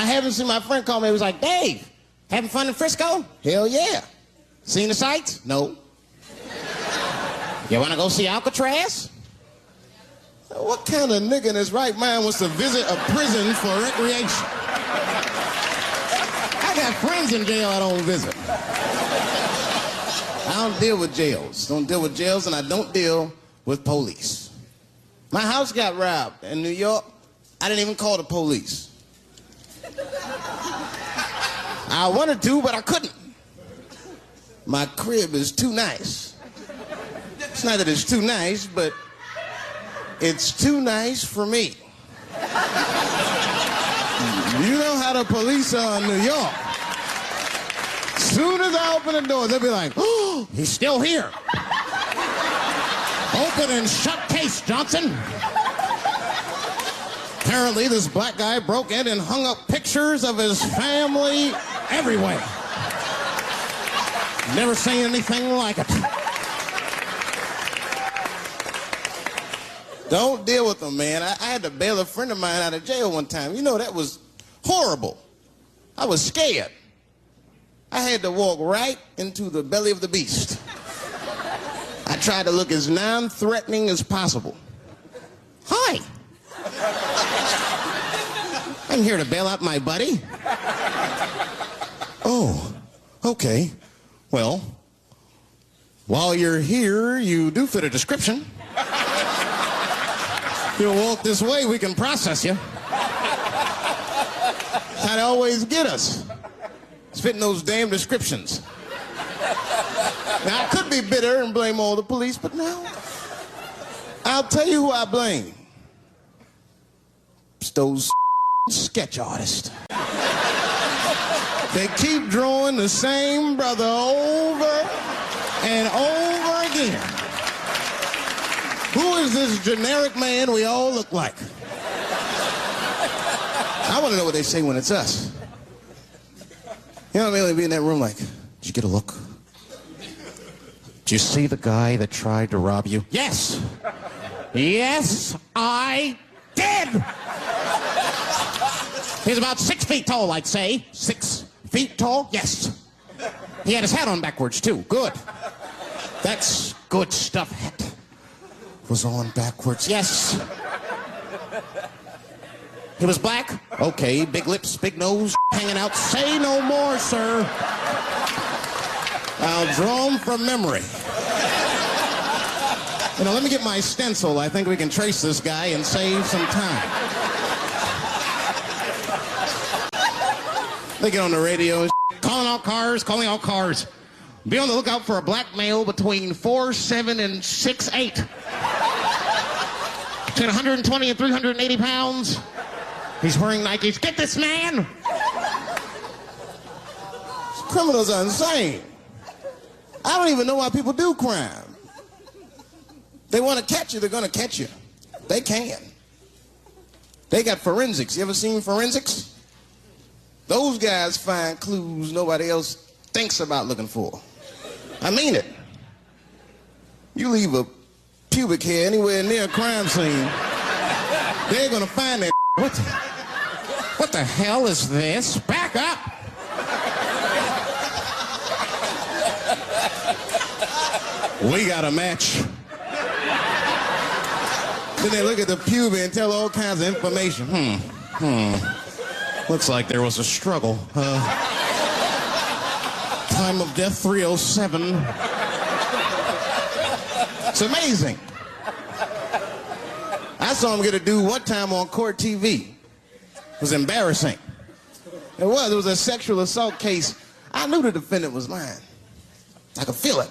I haven't seen my friend call me. He was like, Dave, having fun in Frisco? Hell yeah. Seen the sights? No. You want to go see Alcatraz? What kind of nigga in his right mind wants to visit a prison for recreation? I got friends in jail I don't visit. I don't deal with jails. Don't deal with jails, and I don't deal with police. My house got robbed in New York. I didn't even call the police. I wanted to, but I couldn't. My crib is too nice. It's not that it's too nice, but it's too nice for me. You know how the police are in New York. Soon as I open the door, they'll be like, oh, he's still here. Open and shut case, Johnson. Apparently, this black guy broke in and hung up pictures of his family everywhere. Never seen anything like it. Don't deal with them, man. I had to bail a friend of mine out of jail one time. You know, that was horrible. I was scared. I had to walk right into the belly of the beast. I tried to look as non-threatening as possible. Hi. I'm here to bail out my buddy. Oh, okay. Well, while you're here, you do fit a description. You'll walk this way, we can process you. How they always get us. It's fitting those damn descriptions. Now, I could be bitter and blame all the police, but no. I'll tell you who I blame. It's those sketch artists. They keep drawing the same brother over and over again. Who is this generic man we all look like? I want to know what they say when it's us. You know what I mean? They'd be in that room like, did you get a look? Did you see the guy that tried to rob you? Yes. Yes, I did. He's about 6 feet tall, I'd say. 6 feet tall? Yes. He had his hat on backwards, too. Good. That's good stuff. Hat was on backwards. Yes. He was black? Okay. Big lips, big nose, hanging out. Say no more, sir. I'll draw him from memory. You know, let me get my stencil. I think we can trace this guy and save some time. They get on the radio and calling all cars, calling all cars. Be on the lookout for a black male between 4'7" and 6'8". Between 120 and 380 pounds. He's wearing Nikes. Get this man! Criminals are insane. I don't even know why people do crime. They want to catch you, they're going to catch you. They can. They got forensics. You ever seen forensics? Those guys find clues nobody else thinks about looking for. I mean it. You leave a pubic hair anywhere near a crime scene, they're going to find that. What the hell is this? Back up! We got a match. Then they look at the pubis and tell all kinds of information. Looks like there was a struggle. Time of death 307. It's amazing. I saw him get a dude one time on court TV. It was embarrassing. It was a sexual assault case. I knew the defendant was lying. I could feel it.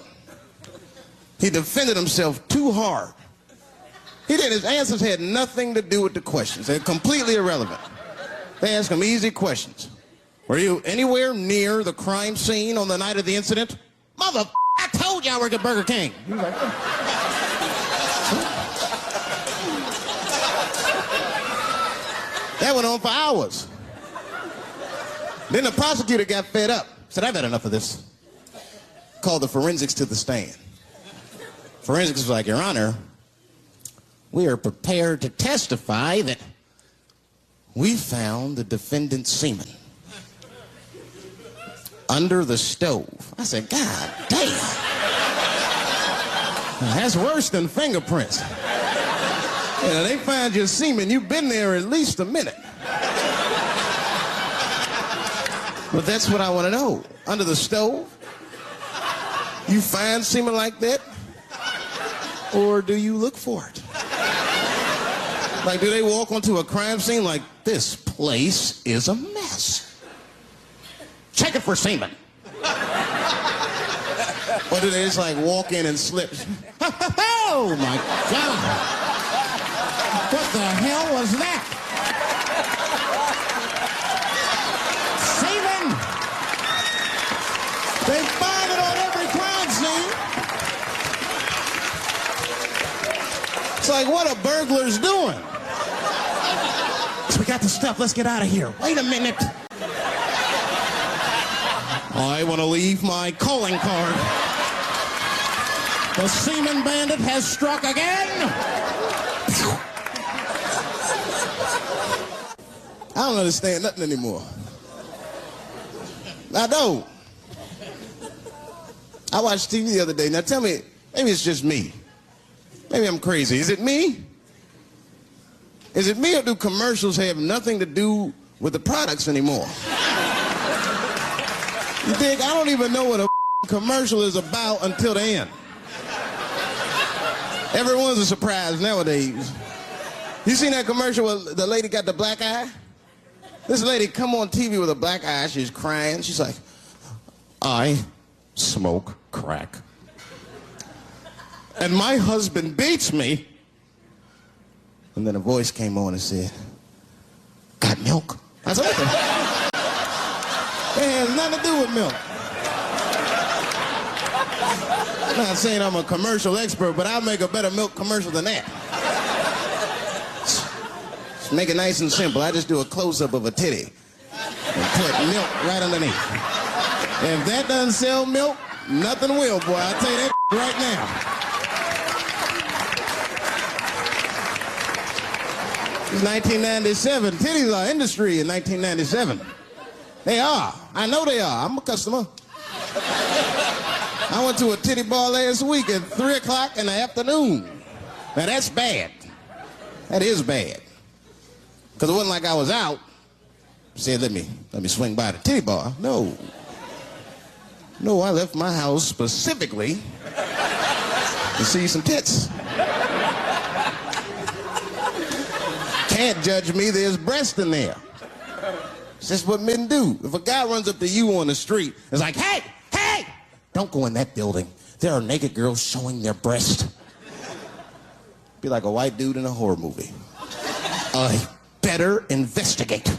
He defended himself too hard. He did. His answers had nothing to do with the questions. They're completely irrelevant. They asked him easy questions. Were you anywhere near the crime scene on the night of the incident? Mother, I told you I worked at Burger King. He was like, That went on for hours. Then the prosecutor got fed up. Said, I've had enough of this. Called the forensics to the stand. Forensics was like, Your Honor, we are prepared to testify that we found the defendant's semen under the stove. I said, God damn. That's worse than fingerprints. You know, they find your semen, you've been there at least a minute. But that's what I want to know. Under the stove? You find semen like that? Or do you look for it? Like, do they walk onto a crime scene like, this place is a mess? Check it for semen. Or do they just like walk in and slip? Oh my God. What the hell was that? Semen. They find it on every crime scene. It's like, what are burglars doing? We got the stuff. Let's get out of here. Wait a minute. I want to leave my calling card. The semen bandit has struck again. I don't understand nothing anymore. I don't. I watched TV the other day. Now tell me, maybe it's just me. Maybe I'm crazy. Is it me? Is it me, or do commercials have nothing to do with the products anymore? You think I don't even know what a commercial is about until the end. Everyone's a surprise nowadays. You seen that commercial where the lady got the black eye? This lady come on TV with a black eye. She's crying. She's like, I smoke crack. And my husband beats me. And then a voice came on and said, got milk? I said, what the? It has nothing to do with milk. I'm not saying I'm a commercial expert, but I'll make a better milk commercial than that. Just make it nice and simple. I just do a close-up of a titty and put milk right underneath. If that doesn't sell milk, nothing will, boy. I'll tell you that right now. It's 1997. Titties are industry in 1997. They are. I know they are. I'm a customer. I went to a titty bar last week at 3 o'clock in the afternoon. Now that's bad. That is bad. Because it wasn't like I was out. Said, let me swing by the titty bar. No. No, I left my house specifically to see some tits. Can't judge me, there's breast in there. It's just what men do. If a guy runs up to you on the street, it's like, hey, hey, don't go in that building. There are naked girls showing their breast. Be like a white dude in a horror movie. I better investigate.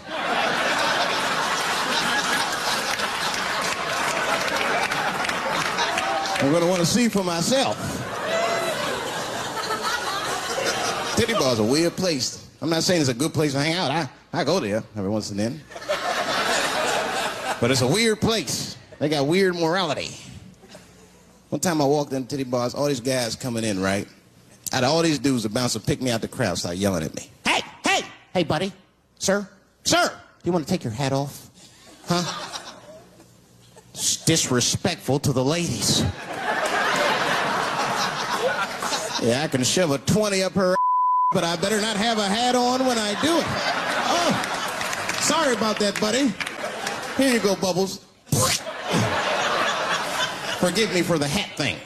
I'm gonna want to see for myself. Titty bar's a weird place. I'm not saying it's a good place to hang out. I go there every once and then. But it's a weird place. They got weird morality. One time I walked in titty bars, all these guys coming in, right? Out of all these dudes, the bouncer picked me out the crowd, started yelling at me. Hey, hey, hey, buddy. Sir, Sir! do you want to take your hat off? Huh? It's disrespectful to the ladies. Yeah, I can shove a 20 up her ass, but I better not have a hat on when I do it. Oh, sorry about that, buddy. Here you go, Bubbles. Forgive me for the hat thing.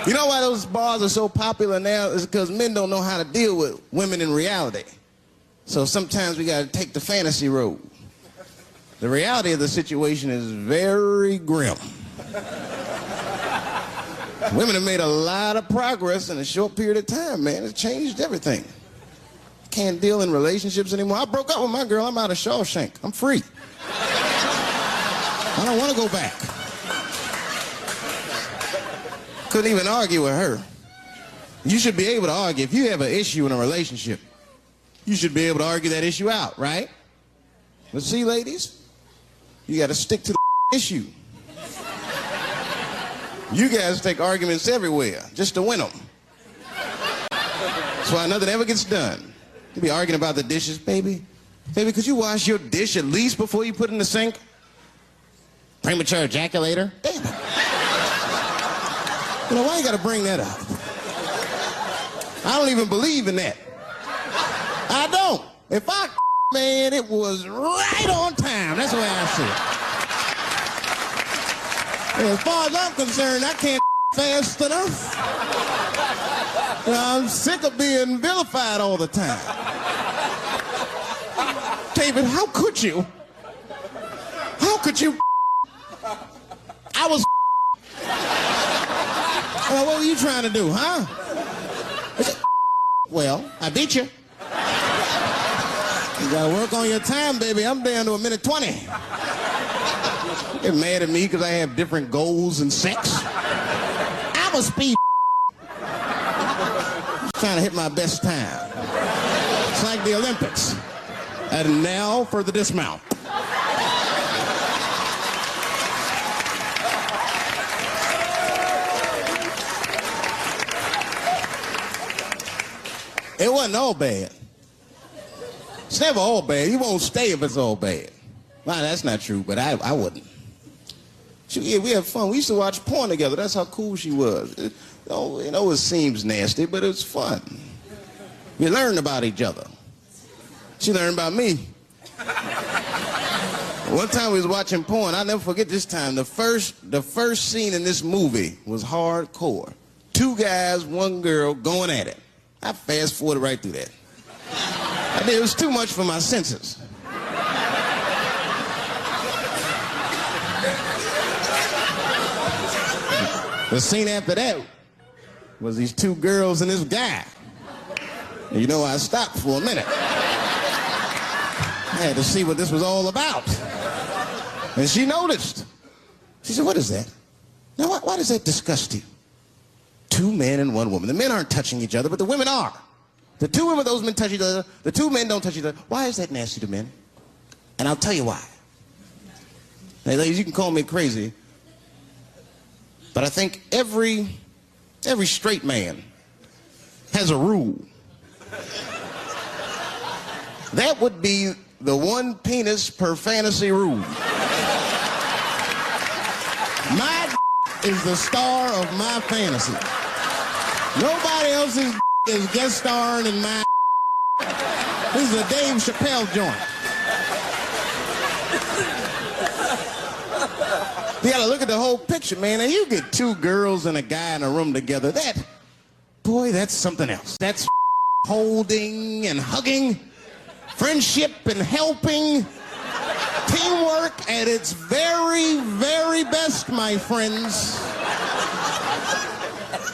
You know why those bars are so popular now? Is because men don't know how to deal with women in reality. So sometimes we got to take the fantasy road. The reality of the situation is very grim. Women have made a lot of progress in a short period of time, man. It's changed everything. Can't deal in relationships anymore. I broke up with my girl. I'm out of Shawshank. I'm free. I don't want to go back. Couldn't even argue with her. You should be able to argue. If you have an issue in a relationship, you should be able to argue that issue out, right? But see, ladies, you got to stick to the issue. You guys take arguments everywhere just to win them. That's why nothing ever gets done. You be arguing about the dishes, baby. Baby, could you wash your dish at least before you put it in the sink? Premature ejaculator? Damn it. You know, why you gotta bring that up? I don't even believe in that. I don't. If I man, it was right on time. That's the way I see it. And as far as I'm concerned, I can't fast enough. You know, I'm sick of being vilified all the time. David, how could you? How could you? I was. Well, what were you trying to do, huh? Well, I beat you. You gotta work on your time, baby. I'm down to 1:20. Get mad at me because I have different goals and sex. I'm a speed. Trying to hit my best time. It's like the Olympics. And now for the dismount. It wasn't all bad. It's never all bad. You won't stay if it's all bad. Well, that's not true, but I wouldn't. Yeah, we had fun. We used to watch porn together. That's how cool she was. You know, it seems nasty, but it was fun. We learned about each other. She learned about me. One time we was watching porn. I'll never forget this time. The first scene in this movie was hardcore. 2 guys, 1 girl going at it. I fast-forwarded right through that. It was too much for my senses. The scene after that was these 2 girls and this guy. And you know, I stopped for a minute. I had to see what this was all about. And she noticed. She said, what is that? Now, why does that disgust you? 2 men and 1 woman. The men aren't touching each other, but the women are. The 2 women, those men touch each other. The 2 men don't touch each other. Why is that nasty to men? And I'll tell you why. Now, ladies, you can call me crazy, but I think every straight man has a rule. That would be the 1 penis per fantasy rule. My is the star of my fantasy. Nobody else's is guest starring in my. This is a Dave Chappelle joint. You gotta look at the whole picture, man. And you get 2 girls and a guy in a room together. That's something else. That's holding and hugging, friendship and helping, teamwork at its very, very best, my friends.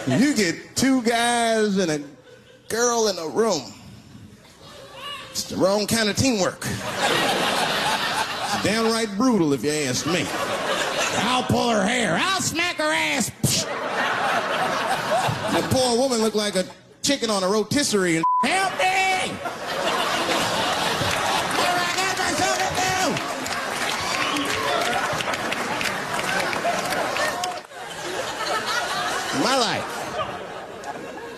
You get 2 guys and a girl in a room. It's the wrong kind of teamwork. It's downright brutal, if you ask me. I'll pull her hair. I'll smack her ass. That poor woman looked like a chicken on a rotisserie. And help me! What do I got myself into? My life.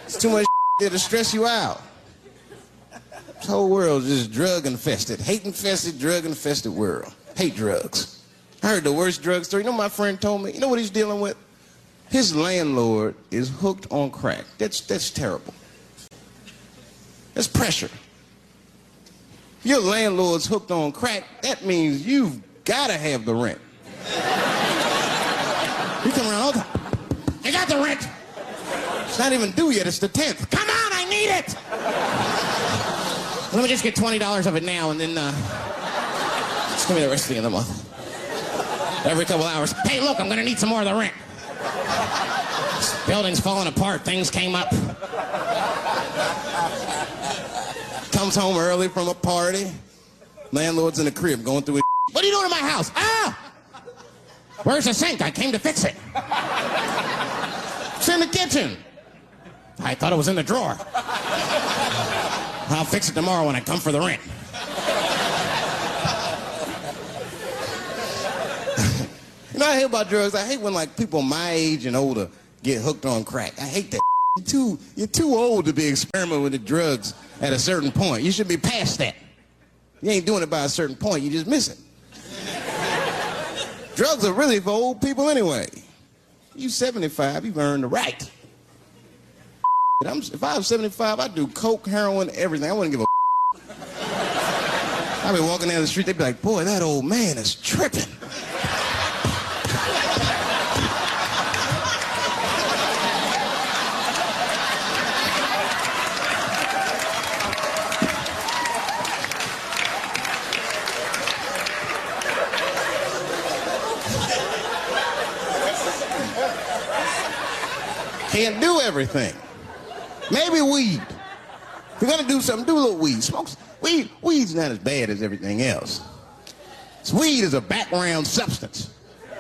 It's too much there to stress you out. This whole world's just drug-infested. Hate-infested, drug-infested world. Hate drugs. I heard the worst drug story. You know what my friend told me? You know what he's dealing with? His landlord is hooked on crack. That's terrible. That's pressure. If your landlord's hooked on crack, that means you've got to have the rent. You come around all the time. You got the rent. It's not even due yet. It's the 10th. Come on, I need it. Let me just get $20 of it now, and then just give me the rest of the other month. Every couple hours. Hey, look, I'm going to need some more of the rent. This building's falling apart. Things came up. Comes home early from a party. Landlord's in the crib going through his. What are you doing in my house? Ah! Where's the sink? I came to fix it. It's in the kitchen. I thought it was in the drawer. I'll fix it tomorrow when I come for the rent. You know what I hate about drugs? I hate when like people my age and older get hooked on crack. I hate that. You're too old to be experimenting with the drugs at a certain point. You should be past that. You ain't doing it by a certain point. You just miss it. Drugs are really for old people anyway. You 75, you've earned the right. If I was 75, I'd do coke, heroin, everything. I wouldn't give a I'd be walking down the street, they'd be like, boy, that old man is tripping. Can't do everything. Maybe weed. If you're gonna do something, do a little weed. Weed's not as bad as everything else. Weed is a background substance. You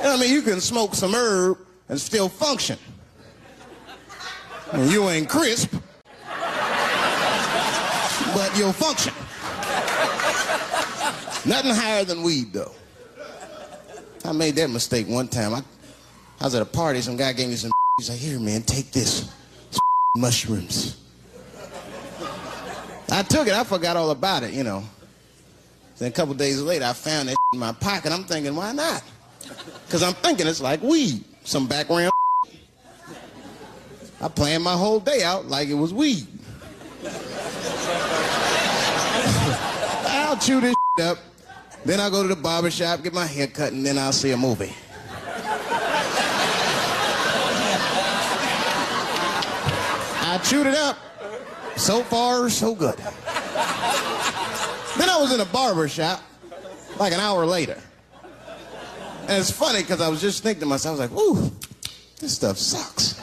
know what I mean? You can smoke some herb and still function. And you ain't crisp, but you'll function. Nothing higher than weed, though. I made that mistake one time. I was at a party, some guy gave me some. He's like, here, man, take this. It's mushrooms. I took it. I forgot all about it, you know. Then a couple days later, I found that in my pocket. I'm thinking, why not? Because I'm thinking it's like weed, some background. I planned my whole day out like it was weed. I'll chew this up. Then I'll go to the barber shop, get my hair cut, and then I'll see a movie. I chewed it up. So far, so good. Then I was in a barber shop like an hour later. And it's funny because I was just thinking to myself, I was like, ooh, this stuff sucks.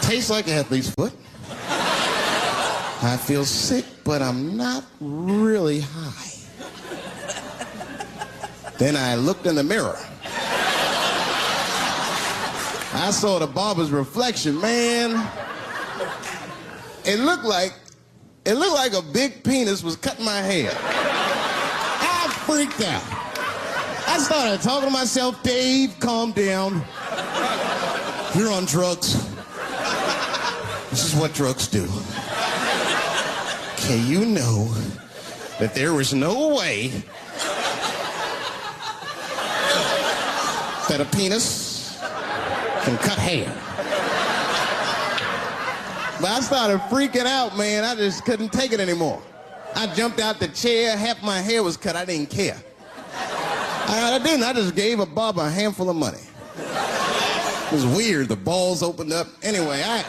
Tastes like athlete's foot. I feel sick, but I'm not really high. Then I looked in the mirror. I saw the barber's reflection, man. It looked like a big penis was cutting my hair. I freaked out. I started talking to myself, Dave, calm down. You're on drugs. This is what drugs do. Okay, you know that there is no way that a penis can cut hair. But I started freaking out, man. I just couldn't take it anymore. I jumped out the chair. Half my hair was cut. I didn't care. I didn't. I just gave a barber a handful of money. It was weird. The balls opened up. Anyway, I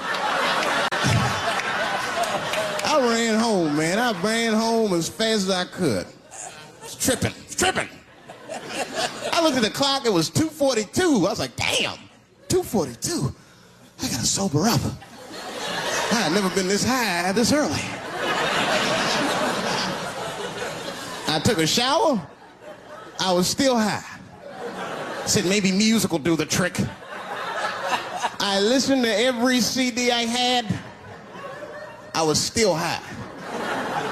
ran home, man. I ran home as fast as I could. It's tripping. I looked at the clock. It was 2:42. I was like, damn, 2:42. I gotta sober up. I had never been this high this early. I took a shower. I was still high. I said maybe music will do the trick. I listened to every CD I had. I was still high.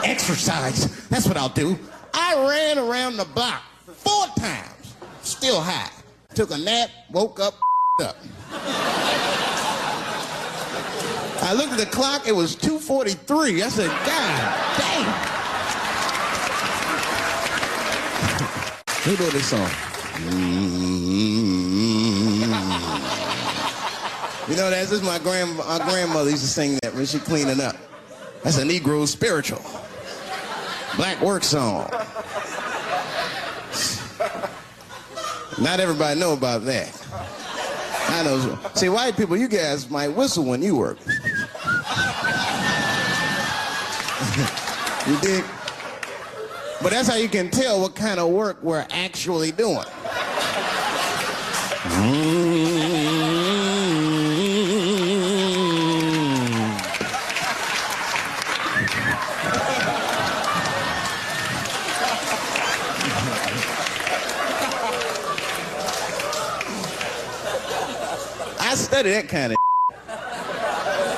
Exercise, that's what I'll do. I ran around the block 4 times, still high. Took a nap, woke up, up. I looked at the clock, it was 2:43. I said, God damn. Who wrote this song? You know, this is my grandmother used to sing that when she cleaning up. That's a Negro spiritual. Black work song. Not everybody know about that. I know. See, white people, you guys might whistle when you work. You dig? But that's how you can tell what kind of work we're actually doing. I study that kind of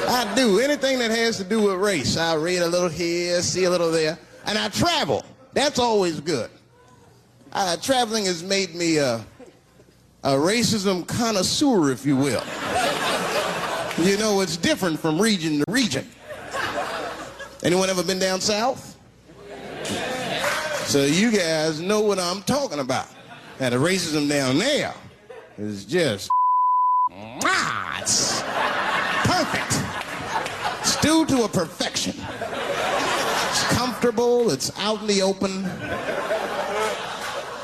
I do. Anything that has to do with race. I read a little here, see a little there. And I travel. That's always good. Traveling has made me a racism connoisseur, if you will. You know, it's different from region to region. Anyone ever been down south? So you guys know what I'm talking about. And the racism down there is just, it's perfect. Stewed to a perfection. It's comfortable, it's out in the open.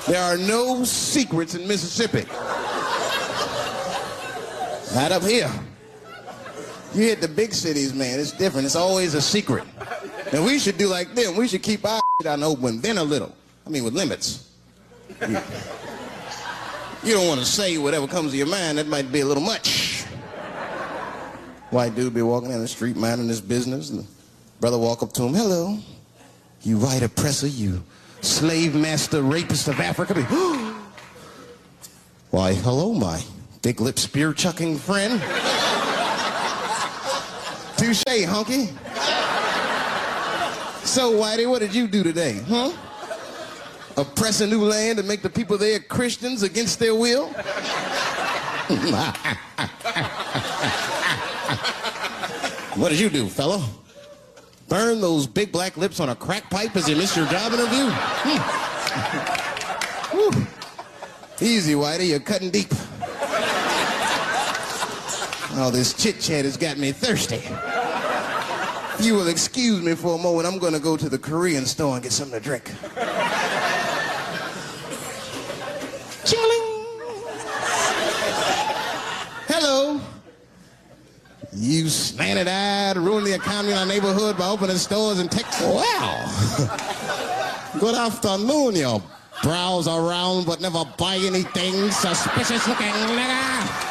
There are no secrets in Mississippi. Not up here. You hit the big cities, man, it's different. It's always a secret. And we should do like them. We should keep our out in the open, then a little. I mean, with limits. You don't want to say whatever comes to your mind. That might be a little much. White dude be walking down the street minding his business, and the brother walk up to him, hello, you white oppressor, you slave master rapist of Africa. Why, hello, my big lip spear chucking friend. Touche, hunky. So, Whitey, what did you do today, huh? Oppress a new land and make the people there Christians against their will? What did you do, fellow? Burn those big black lips on a crack pipe as you missed your job interview? Easy, Whitey, you're cutting deep. All this chit-chat has got me thirsty. If you will excuse me for a moment, I'm going to go to the Korean store and get something to drink. Ching-a-ling. Hello. You slanted-eyed, ruin the economy in our neighborhood by opening stores and Wow. Good afternoon, you browse around but never buy anything, suspicious-looking nigga.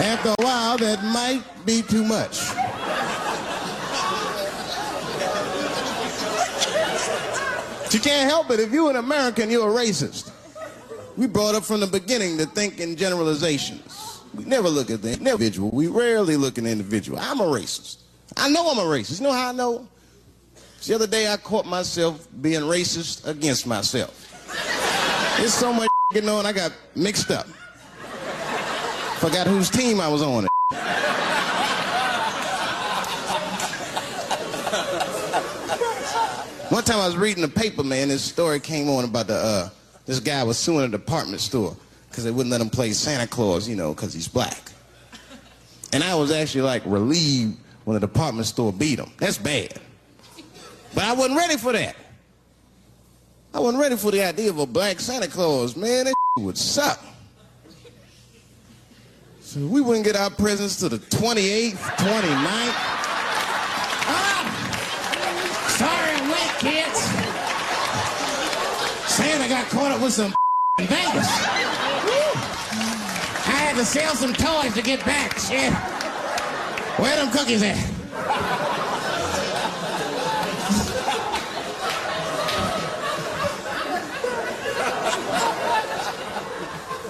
After a while, that might be too much. But you can't help it. If you're an American, you're a racist. We brought up from the beginning to think in generalizations. We never look at the individual. We rarely look at the individual. I'm a racist. I know I'm a racist. You know how I know? The other day, I caught myself being racist against myself. There's so much going on, I got mixed up. Forgot whose team I was on. One time I was reading the paper, man, this story came on about this guy was suing a department store because they wouldn't let him play Santa Claus, you know, because he's black. And I was actually like relieved when the department store beat him. That's bad. But I wasn't ready for that. I wasn't ready for the idea of a black Santa Claus, man. That would suck. So we wouldn't get our presents to the 28th, 29th. Sorry I'm late, kids. Santa got caught up with some in Vegas. I had to sell some toys to get back, shit. Where them cookies at?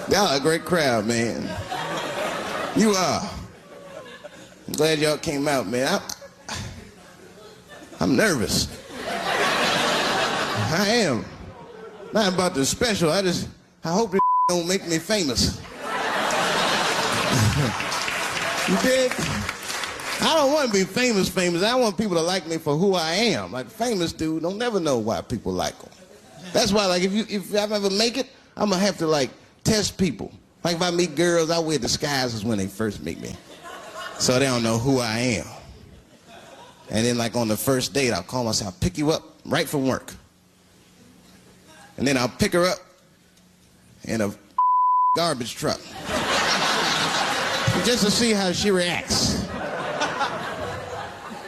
Y'all are a great crowd, man. You are. I'm glad y'all came out, man. I'm nervous. I am. Not about the special. I hope this don't make me famous. You dig? I don't want to be famous. I want people to like me for who I am. Like famous dude, don't never know why people like them. That's why, like, if I ever make it, I'm gonna have to like test people. Like if I meet girls, I wear disguises when they first meet me, so they don't know who I am. And then like on the first date, I'll call myself, I'll pick you up right from work. And then I'll pick her up in a garbage truck. Just to see how she reacts.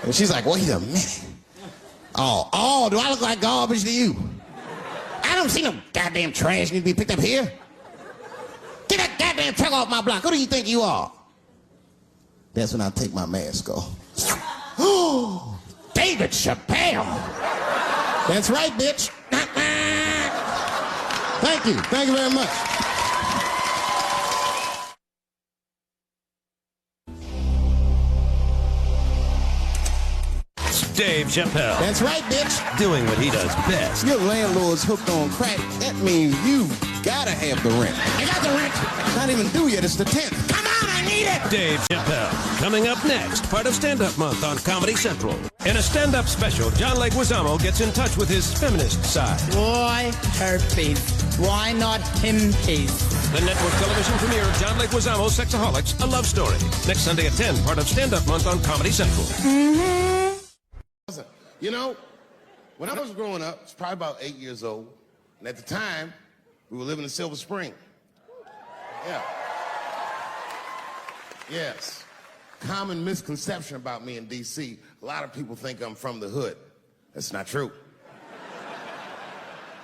And she's like, wait a minute. Oh, do I look like garbage to you? I don't see no goddamn trash need to be picked up here. Get that goddamn truck off my block. Who do you think you are? That's when I take my mask off. Oh, Dave Chappelle. That's right, bitch. Thank you. Thank you very much. Dave Chappelle. That's right, bitch. Doing what he does best. Your landlord's hooked on crack. That means you gotta have the rent. I got the rent. Not even due yet. It's the 10th. Come on, I need it. Dave Chappelle. Coming up next, part of Stand Up Month on Comedy Central. In a stand-up special, John Leguizamo gets in touch with his feminist side. Why herpes? Why not himpies? The network television premiere of John Leguizamo's Sexaholics, A Love Story. Next Sunday at 10, part of Stand Up Month on Comedy Central. You know, when I was growing up, I was probably about 8 years old, and at the time, we were living in Silver Spring. Yeah. Yes. Common misconception about me in D.C. A lot of people think I'm from the hood. That's not true.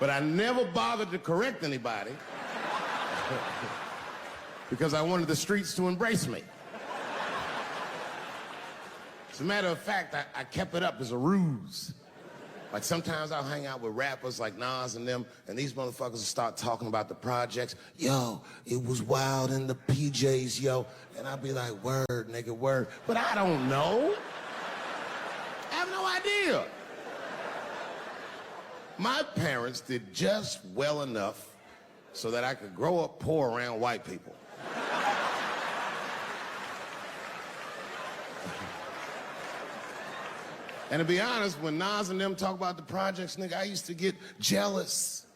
But I never bothered to correct anybody because I wanted the streets to embrace me. As a matter of fact, I kept it up as a ruse. Like sometimes I'll hang out with rappers like Nas and them, and these motherfuckers will start talking about the projects. Yo, it was wild in the PJs, yo. And I'll be like, word, nigga, word. But I don't know. I have no idea. My parents did just well enough so that I could grow up poor around white people. And to be honest, when Nas and them talk about the projects, nigga, I used to get jealous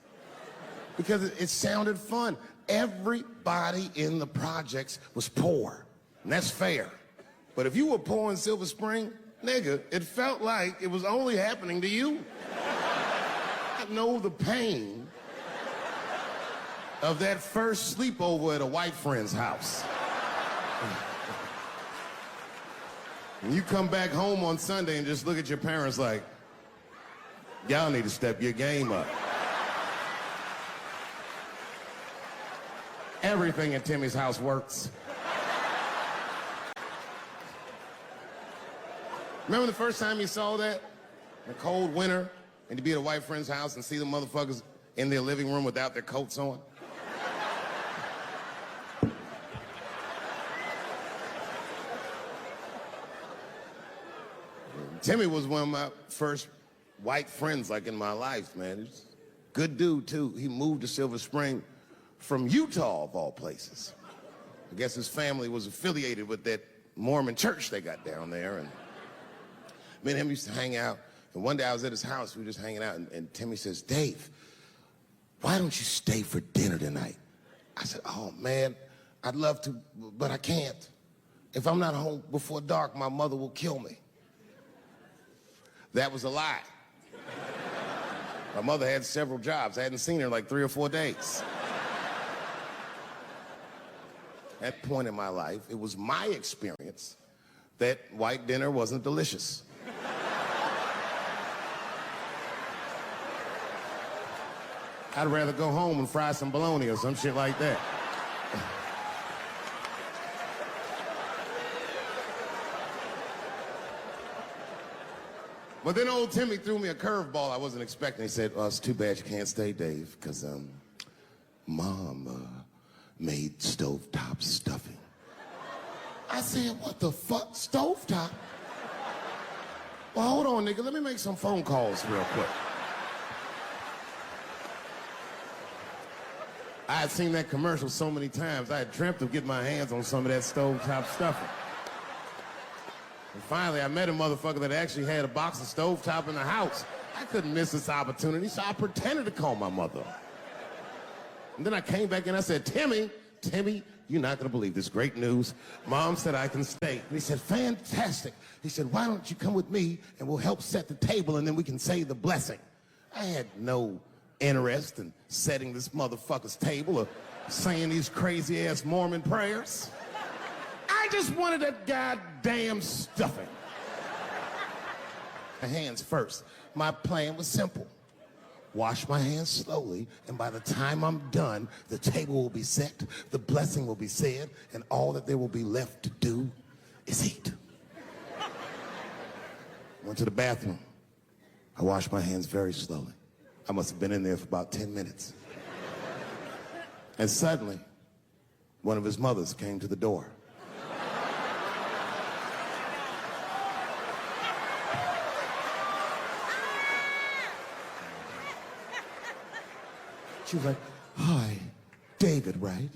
because it sounded fun. Everybody in the projects was poor, and that's fair. But if you were poor in Silver Spring, nigga, it felt like it was only happening to you. I know the pain of that first sleepover at a white friend's house. When you come back home on Sunday and just look at your parents like, y'all need to step your game up. Everything in Timmy's house works. Remember the first time you saw that? In a cold winter, and you'd be at a white friend's house and see the motherfuckers in their living room without their coats on? Timmy was one of my first white friends, like, in my life, man. He's a good dude, too. He moved to Silver Spring from Utah, of all places. I guess his family was affiliated with that Mormon church they got down there. And me and him used to hang out. And one day I was at his house. We were just hanging out. And Timmy says, Dave, why don't you stay for dinner tonight? I said, oh, man, I'd love to, but I can't. If I'm not home before dark, my mother will kill me. That was a lie. My mother had several jobs. I hadn't seen her in like 3 or 4 days. At that point in my life, it was my experience that white dinner wasn't delicious. I'd rather go home and fry some bologna or some shit like that. But then old Timmy threw me a curveball I wasn't expecting. He said, it's too bad you can't stay, Dave, because Mom made stovetop stuffing. I said, what the fuck, stovetop? Well, hold on, nigga. Let me make some phone calls real quick. I had seen that commercial so many times, I had dreamt of getting my hands on some of that stovetop stuffing. And finally, I met a motherfucker that actually had a box of stovetop in the house. I couldn't miss this opportunity, so I pretended to call my mother. And then I came back and I said, Timmy, you're not gonna believe this great news. Mom said I can stay. And he said, fantastic. He said, why don't you come with me and we'll help set the table and then we can say the blessing. I had no interest in setting this motherfucker's table or saying these crazy ass Mormon prayers. I just wanted that goddamn stuffing. My hands first. My plan was simple. Wash my hands slowly, and by the time I'm done, the table will be set, the blessing will be said, and all that there will be left to do is eat. Went to the bathroom. I washed my hands very slowly. I must have been in there for about 10 minutes. And suddenly, one of his mothers came to the door. She was like, hi, David, right?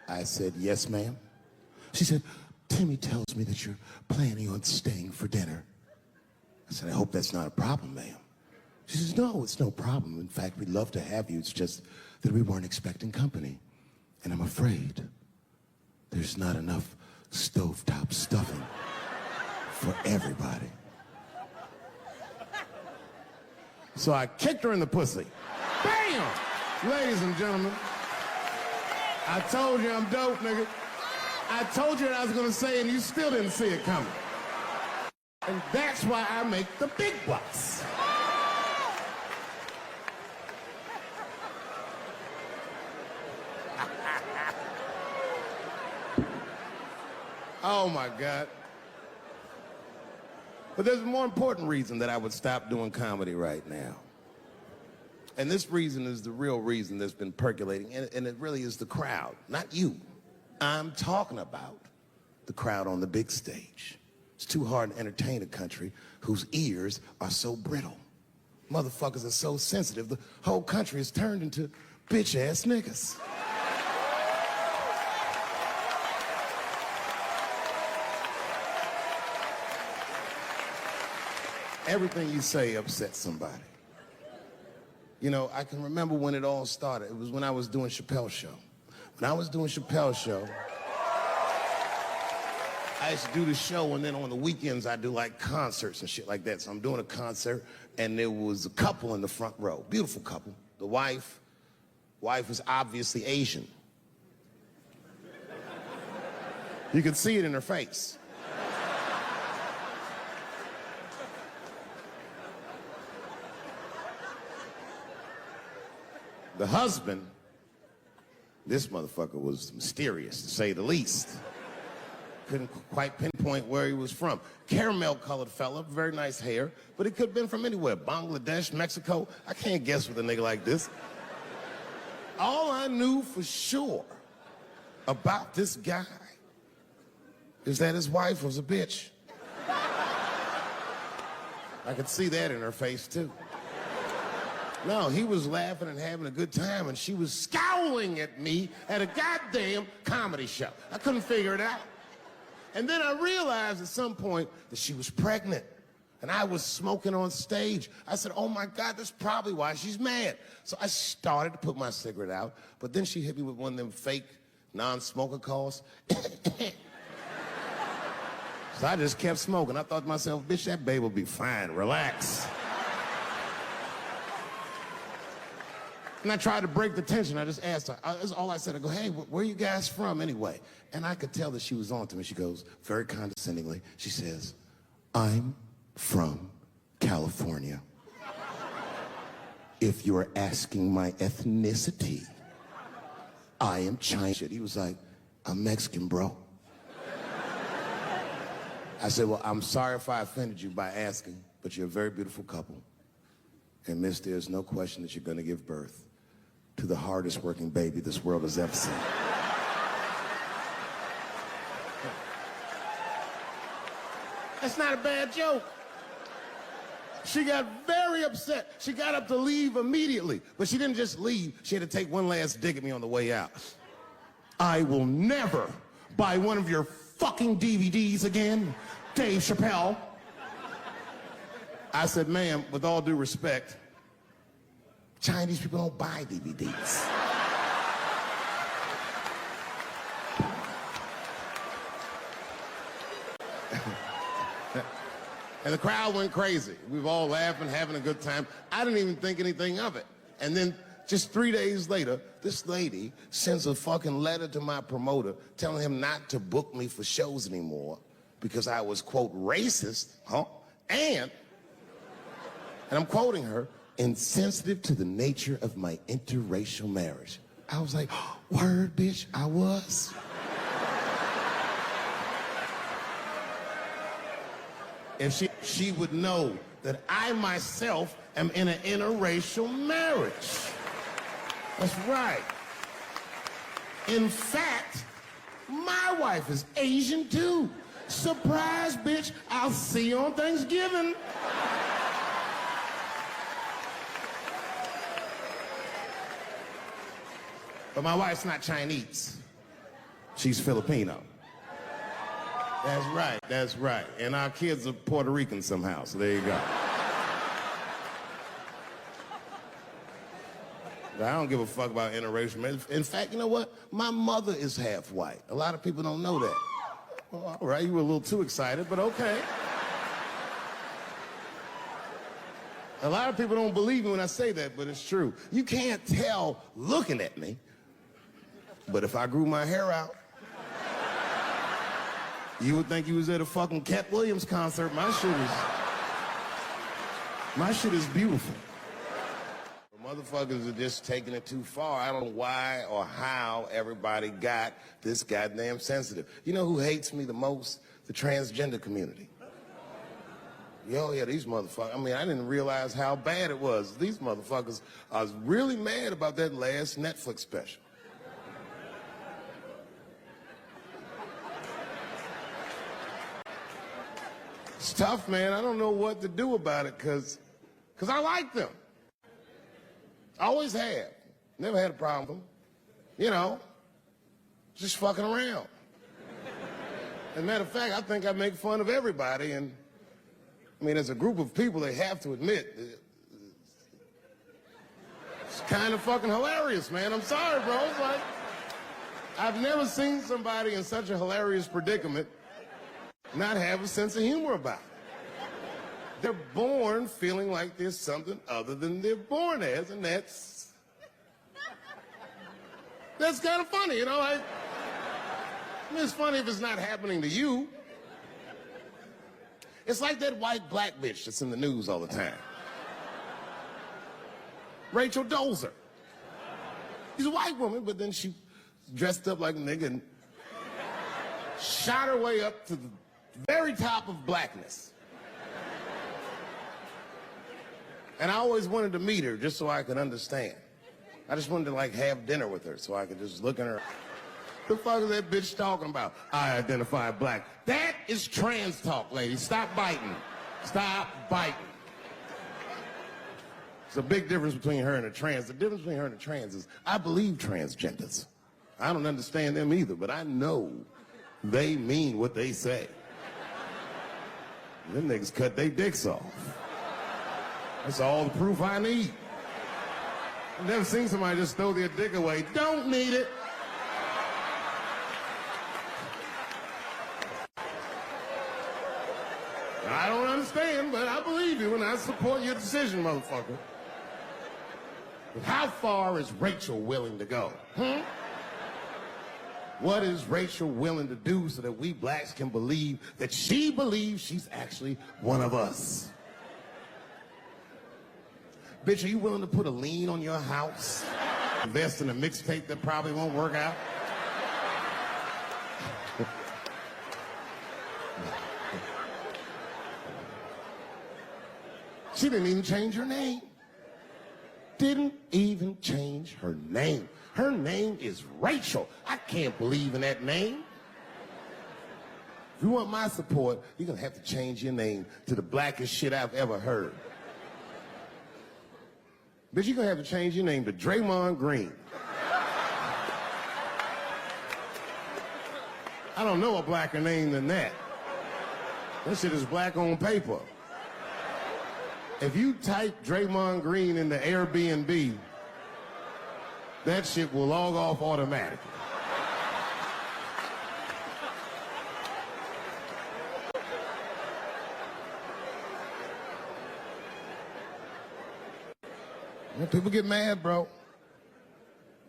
I said, yes, ma'am. She said, Timmy tells me that you're planning on staying for dinner. I said, I hope that's not a problem, ma'am. She says, no, it's no problem. In fact, we'd love to have you. It's just that we weren't expecting company. And I'm afraid there's not enough stovetop stuffing for everybody. So I kicked her in the pussy. Bam! Ladies and gentlemen, I told you I'm dope, nigga. I told you what I was gonna say and you still didn't see it coming. And that's why I make the big bucks. Oh my God. But there's a more important reason that I would stop doing comedy right now. And this reason is the real reason that's been percolating, and it really is the crowd, not you. I'm talking about the crowd on the big stage. It's too hard to entertain a country whose ears are so brittle. Motherfuckers are so sensitive, the whole country is turned into bitch-ass niggas. Everything you say upsets somebody. You know, I can remember when it all started. It was when I was doing Chappelle Show. When I was doing Chappelle Show, I used to do the show, and then on the weekends I do like concerts and shit like that. So I'm doing a concert, and there was a couple in the front row, beautiful couple. The wife was obviously Asian. You could see it in her face. The husband, this motherfucker was mysterious, to say the least. Couldn't quite pinpoint where he was from. Caramel-colored fella, very nice hair, but he could have been from anywhere. Bangladesh, Mexico. I can't guess with a nigga like this. All I knew for sure about this guy is that his wife was a bitch. I could see that in her face, too. No, he was laughing and having a good time, and she was scowling at me at a goddamn comedy show. I couldn't figure it out. And then I realized at some point that she was pregnant, and I was smoking on stage. I said, oh my God, that's probably why she's mad. So I started to put my cigarette out, but then she hit me with one of them fake non-smoker calls. So I just kept smoking. I thought to myself, bitch, that babe will be fine, relax. And I tried to break the tension. I just asked her. That's all I said. I go, hey, where are you guys from anyway? And I could tell that she was on to me. She goes, very condescendingly, she says, I'm from California. If you're asking my ethnicity, I am Chinese. He was like, I'm Mexican, bro. I said, well, I'm sorry if I offended you by asking, but you're a very beautiful couple. And miss, there's no question that you're going to give birth to the hardest working baby this world has ever seen. That's not a bad joke. She got very upset. She got up to leave immediately, but she didn't just leave. She had to take one last dig at me on the way out. I will never buy one of your fucking DVDs again, Dave Chappelle. I said, ma'am, with all due respect, Chinese people don't buy DVDs. And the crowd went crazy. We were all laughing, having a good time. I didn't even think anything of it. And then just 3 days later, this lady sends a fucking letter to my promoter telling him not to book me for shows anymore because I was, quote, racist, and I'm quoting her, insensitive to the nature of my interracial marriage. I was like, word, bitch, I was. If she would know that I myself am in an interracial marriage. That's right. In fact, my wife is Asian too. Surprise, bitch, I'll see you on Thanksgiving. But my wife's not Chinese. She's Filipino. That's right. And our kids are Puerto Rican somehow, so there you go. I don't give a fuck about interracial. In fact, you know what? My mother is half white. A lot of people don't know that. Well, all right, you were a little too excited, but okay. A lot of people don't believe me when I say that, but it's true. You can't tell looking at me, but if I grew my hair out, you would think you was at a fucking Cat Williams concert. My shit is beautiful. Motherfuckers are just taking it too far. I don't know why or how everybody got this goddamn sensitive. You know who hates me the most? The transgender community. Yo, yeah, these motherfuckers. I mean, I didn't realize how bad it was. These motherfuckers, I was really mad about that last Netflix special. It's tough, man. I don't know what to do about it because I like them. I always have. Never had a problem with them. You know, just fucking around. As a matter of fact, I think I make fun of everybody. And, I mean, as a group of people, they have to admit, it's kind of fucking hilarious, man. I'm sorry, bro. It's like, I've never seen somebody in such a hilarious predicament not have a sense of humor about it. They're born feeling like there's something other than they're born as, and that's kind of funny, you know? I mean, it's funny if it's not happening to you. It's like that white black bitch that's in the news all the time. Rachel Dolezal. She's a white woman, but then she dressed up like a nigga and shot her way up to the very top of blackness. And I always wanted to meet her just so I could understand. I just wanted to, like, have dinner with her so I could just look at her. The fuck is that bitch talking about? I identify black. That is trans talk, ladies. Stop biting. Stop biting. There's a big difference between her and a trans. The difference between her and a trans is I believe transgenders. I don't understand them either, but I know they mean what they say. Them niggas cut their dicks off. That's all the proof I need. I've never seen somebody just throw their dick away. Don't need it. I don't understand, but I believe you and I support your decision, motherfucker. But how far is Rachel willing to go? What is Rachel willing to do so that we blacks can believe that she believes she's actually one of us? Bitch, are you willing to put a lien on your house? Invest in a mixtape that probably won't work out? She didn't even change her name. Didn't even change her name. Her name is Rachel. I can't believe in that name. If you want my support, you're gonna have to change your name to the blackest shit I've ever heard. Bitch, you're gonna have to change your name to Draymond Green. I don't know a blacker name than that. That shit is black on paper. If you type Draymond Green into Airbnb, that shit will log off automatically. People get mad, bro.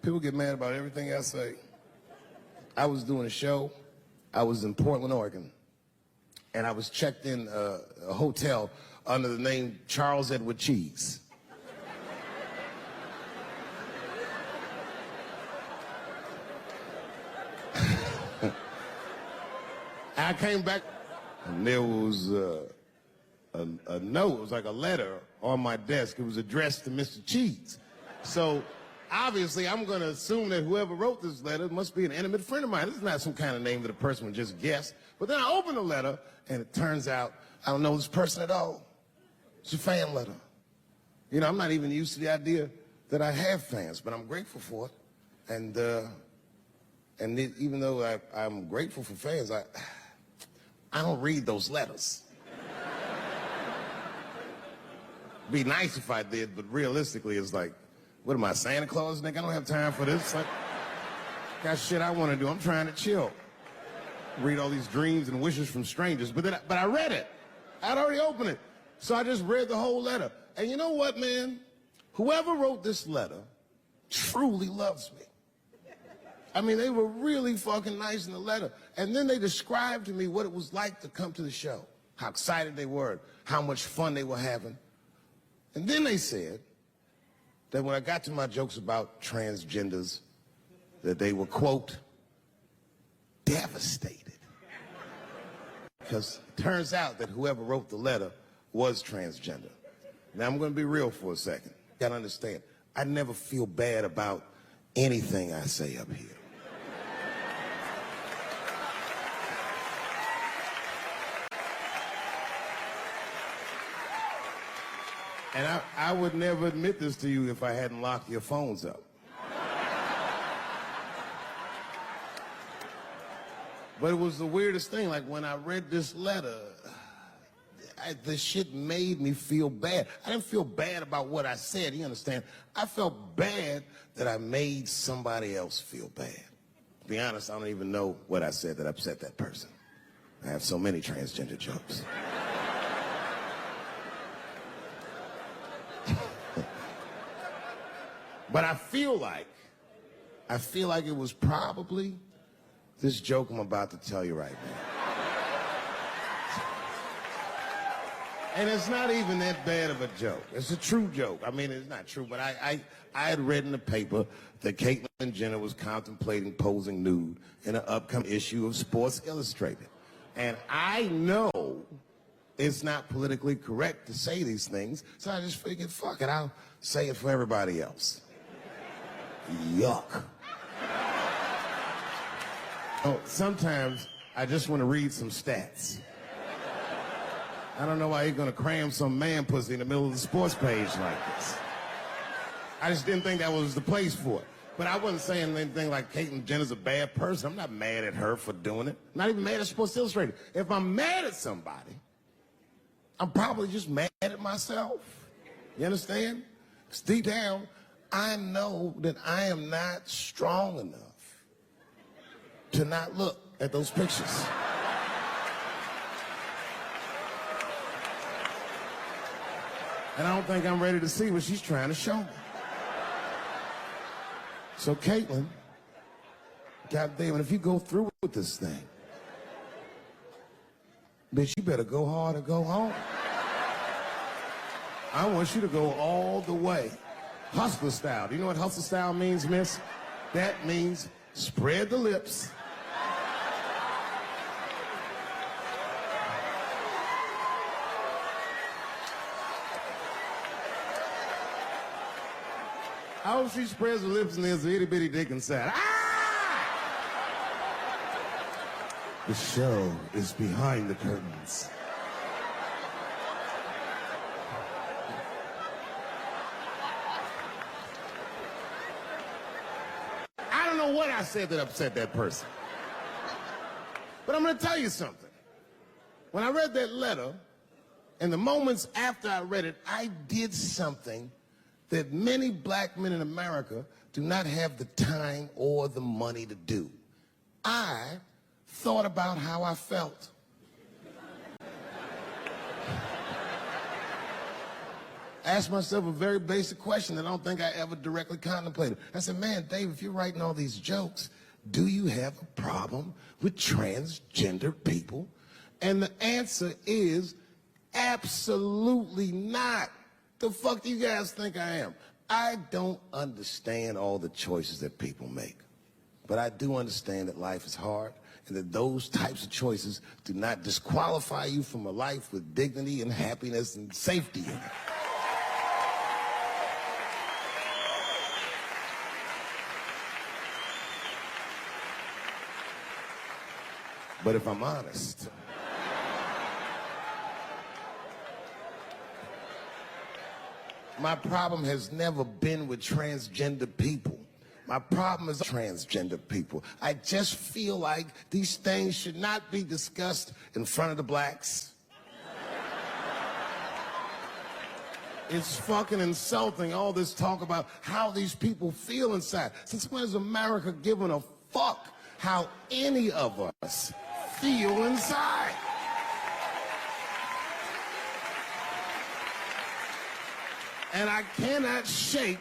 People get mad about everything I say. I was doing a show. I was in Portland, Oregon. And I was checked in a hotel under the name Charles Edward Cheese. I came back, and there was a note. It was like a letter on my desk. It was addressed to Mr. Cheese. So obviously, I'm going to assume that whoever wrote this letter must be an intimate friend of mine. This is not some kind of name that a person would just guess. But then I opened the letter, and it turns out I don't know this person at all. It's a fan letter. You know, I'm not even used to the idea that I have fans, but I'm grateful for it. And even though I'm grateful for fans, I don't read those letters. Be nice if I did, but realistically, it's like, what am I, Santa Claus, nigga? I don't have time for this. Like, got shit I want to do. I'm trying to chill. Read all these dreams and wishes from strangers. But I read it. I'd already opened it. So I just read the whole letter. And you know what, man? Whoever wrote this letter truly loves me. I mean, they were really fucking nice in the letter. And then they described to me what it was like to come to the show, how excited they were, how much fun they were having. And then they said that when I got to my jokes about transgenders, that they were, quote, devastated. Because it turns out that whoever wrote the letter was transgender. Now, I'm going to be real for a second. You got to understand, I never feel bad about anything I say up here. And I would never admit this to you if I hadn't locked your phones up. But it was the weirdest thing. Like, when I read this letter, the shit made me feel bad. I didn't feel bad about what I said, you understand? I felt bad that I made somebody else feel bad. To be honest, I don't even know what I said that upset that person. I have so many transgender jokes. But I feel like it was probably this joke I'm about to tell you right now. And it's not even that bad of a joke. It's a true joke. I mean, it's not true, but I had read in the paper that Caitlyn Jenner was contemplating posing nude in an upcoming issue of Sports Illustrated. And I know it's not politically correct to say these things, so I just figured, fuck it, I'll say it for everybody else. Yuck. Oh, sometimes I just want to read some stats. I don't know why you're going to cram some man pussy in the middle of the sports page like this. I just didn't think that was the place for it. But I wasn't saying anything like Caitlyn Jenner's a bad person. I'm not mad at her for doing it. I'm not even mad at Sports Illustrated. If I'm mad at somebody, I'm probably just mad at myself. You understand? 'Cause deep down, I know that I am not strong enough to not look at those pictures. And I don't think I'm ready to see what she's trying to show me. So Caitlyn, goddamn it, if you go through with this thing, bitch, you better go hard or go home. I want you to go all the way. Hustler style. Do you know what hustler style means, miss? That means spread the lips. I hope she spreads her lips and there's an itty bitty dick inside. Ah! The show is behind the curtains. I don't know what I said that upset that person. But I'm going to tell you something. When I read that letter, and the moments after I read it, I did something that many black men in America do not have the time or the money to do. I thought about how I felt. Asked myself a very basic question that I don't think I ever directly contemplated. I said, man, Dave, if you're writing all these jokes, do you have a problem with transgender people? And the answer is absolutely not. The fuck do you guys think I am? I don't understand all the choices that people make. But I do understand that life is hard and that those types of choices do not disqualify you from a life with dignity and happiness and safety in it. But if I'm honest, my problem has never been with transgender people. My problem is transgender people. I just feel like these things should not be discussed in front of the blacks. It's fucking insulting, all this talk about how these people feel inside. Since when has America given a fuck how any of us feel inside? And I cannot shake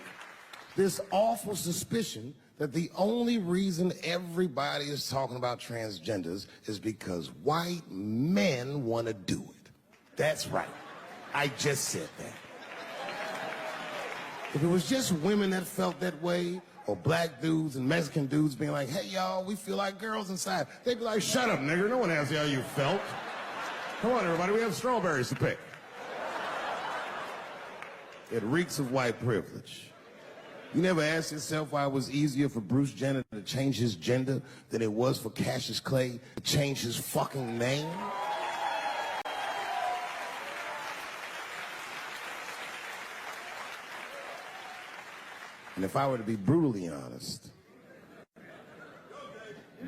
this awful suspicion that the only reason everybody is talking about transgenders is because white men want to do it. That's right. I just said that. If it was just women that felt that way, or black dudes and Mexican dudes being like, hey, y'all, we feel like girls inside, they'd be like, shut up, nigger. No one asked you how you felt. Come on, everybody, we have strawberries to pick. It reeks of white privilege. You never asked yourself why it was easier for Bruce Jenner to change his gender than it was for Cassius Clay to change his fucking name? And if I were to be brutally honest,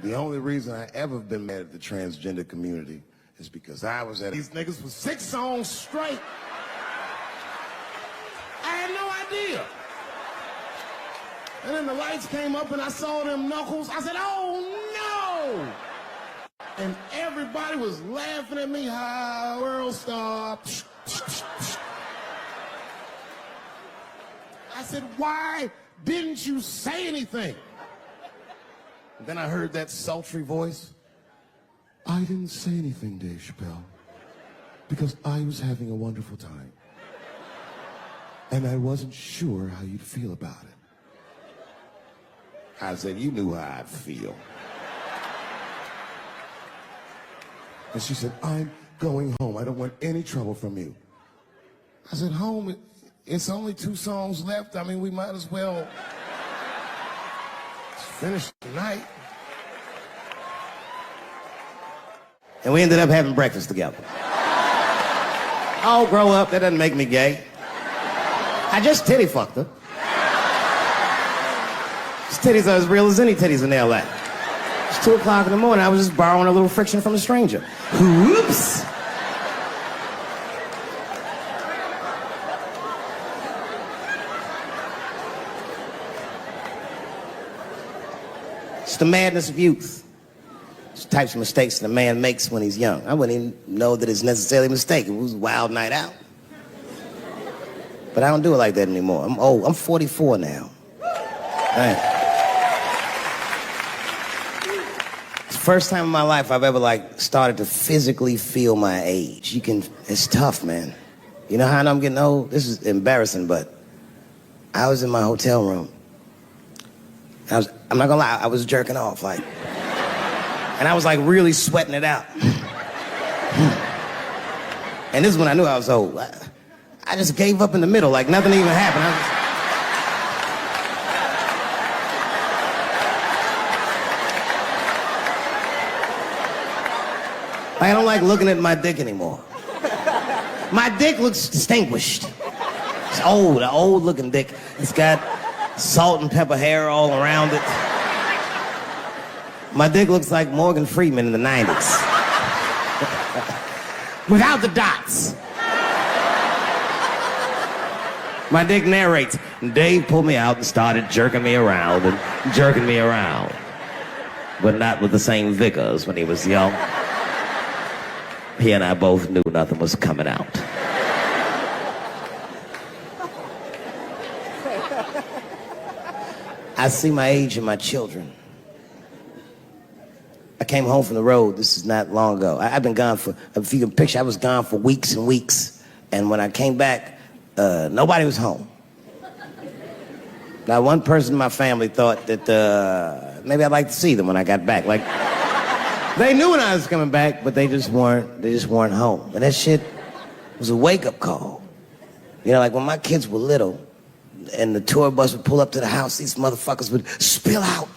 the only reason I ever been mad at the transgender community is because I was at these niggas for 6 songs straight. I had no idea. And then the lights came up and I saw them knuckles. I said, oh no! And everybody was laughing at me. Hi, world star. I said, why didn't you say anything? And then I heard that sultry voice. I didn't say anything, Dave Chappelle, because I was having a wonderful time. And I wasn't sure how you'd feel about it. I said, you knew how I'd feel. And she said, I'm going home. I don't want any trouble from you. I said, home? It's only 2 songs left. I mean, we might as well finish tonight. And we ended up having breakfast together. I'll grow up. That doesn't make me gay. I just titty fucked her. His titties are as real as any titties in L.A. It's 2 o'clock in the morning. I was just borrowing a little friction from a stranger. Whoops! It's the madness of youth. It's the types of mistakes that a man makes when he's young. I wouldn't even know that it's necessarily a mistake. It was a wild night out. But I don't do it like that anymore. I'm old. I'm 44 now. Man. It's the first time in my life I've ever, started to physically feel my age. It's tough, man. You know how I know I'm getting old? This is embarrassing, but I was in my hotel room. I'm not gonna lie, I was jerking off, and I was really sweating it out. And this is when I knew I was old. I just gave up in the middle, nothing even happened. I don't like looking at my dick anymore. My dick looks distinguished. It's old, an old looking dick. It's got salt and pepper hair all around it. My dick looks like Morgan Freeman in the 90s. Without the dots. My dick narrates. Dave pulled me out and started jerking me around and jerking me around. But not with the same vigor as when he was young. He and I both knew nothing was coming out. I see my age in my children. I came home from the road. This is not long ago. I've been gone for, if you can picture, I was gone for weeks and weeks. And when I came back, nobody was home. Now, one person in my family thought that maybe I'd like to see them when I got back. They knew when I was coming back, but they just weren't home. And that shit was a wake-up call. You know, when my kids were little, and the tour bus would pull up to the house, these motherfuckers would spill out.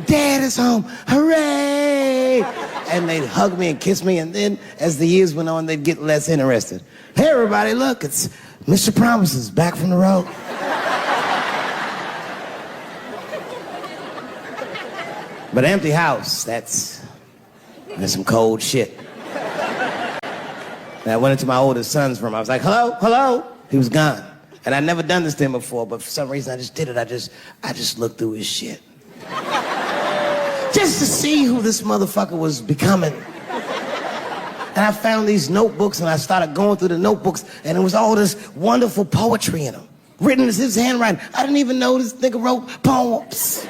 Dad is home, hooray! And they'd hug me and kiss me, and then as the years went on, they'd get less interested. Hey everybody, look, it's Mr. Promises back from the road. But empty house, that's some cold shit. And I went into my oldest son's room. I was like, hello, hello. He was gone. And I'd never done this to him before, but for some reason I just did it. I just looked through his shit. Just to see who this motherfucker was becoming. And I found these notebooks and I started going through the notebooks and there was all this wonderful poetry in them. Written as his handwriting. I didn't even know this nigga wrote poems.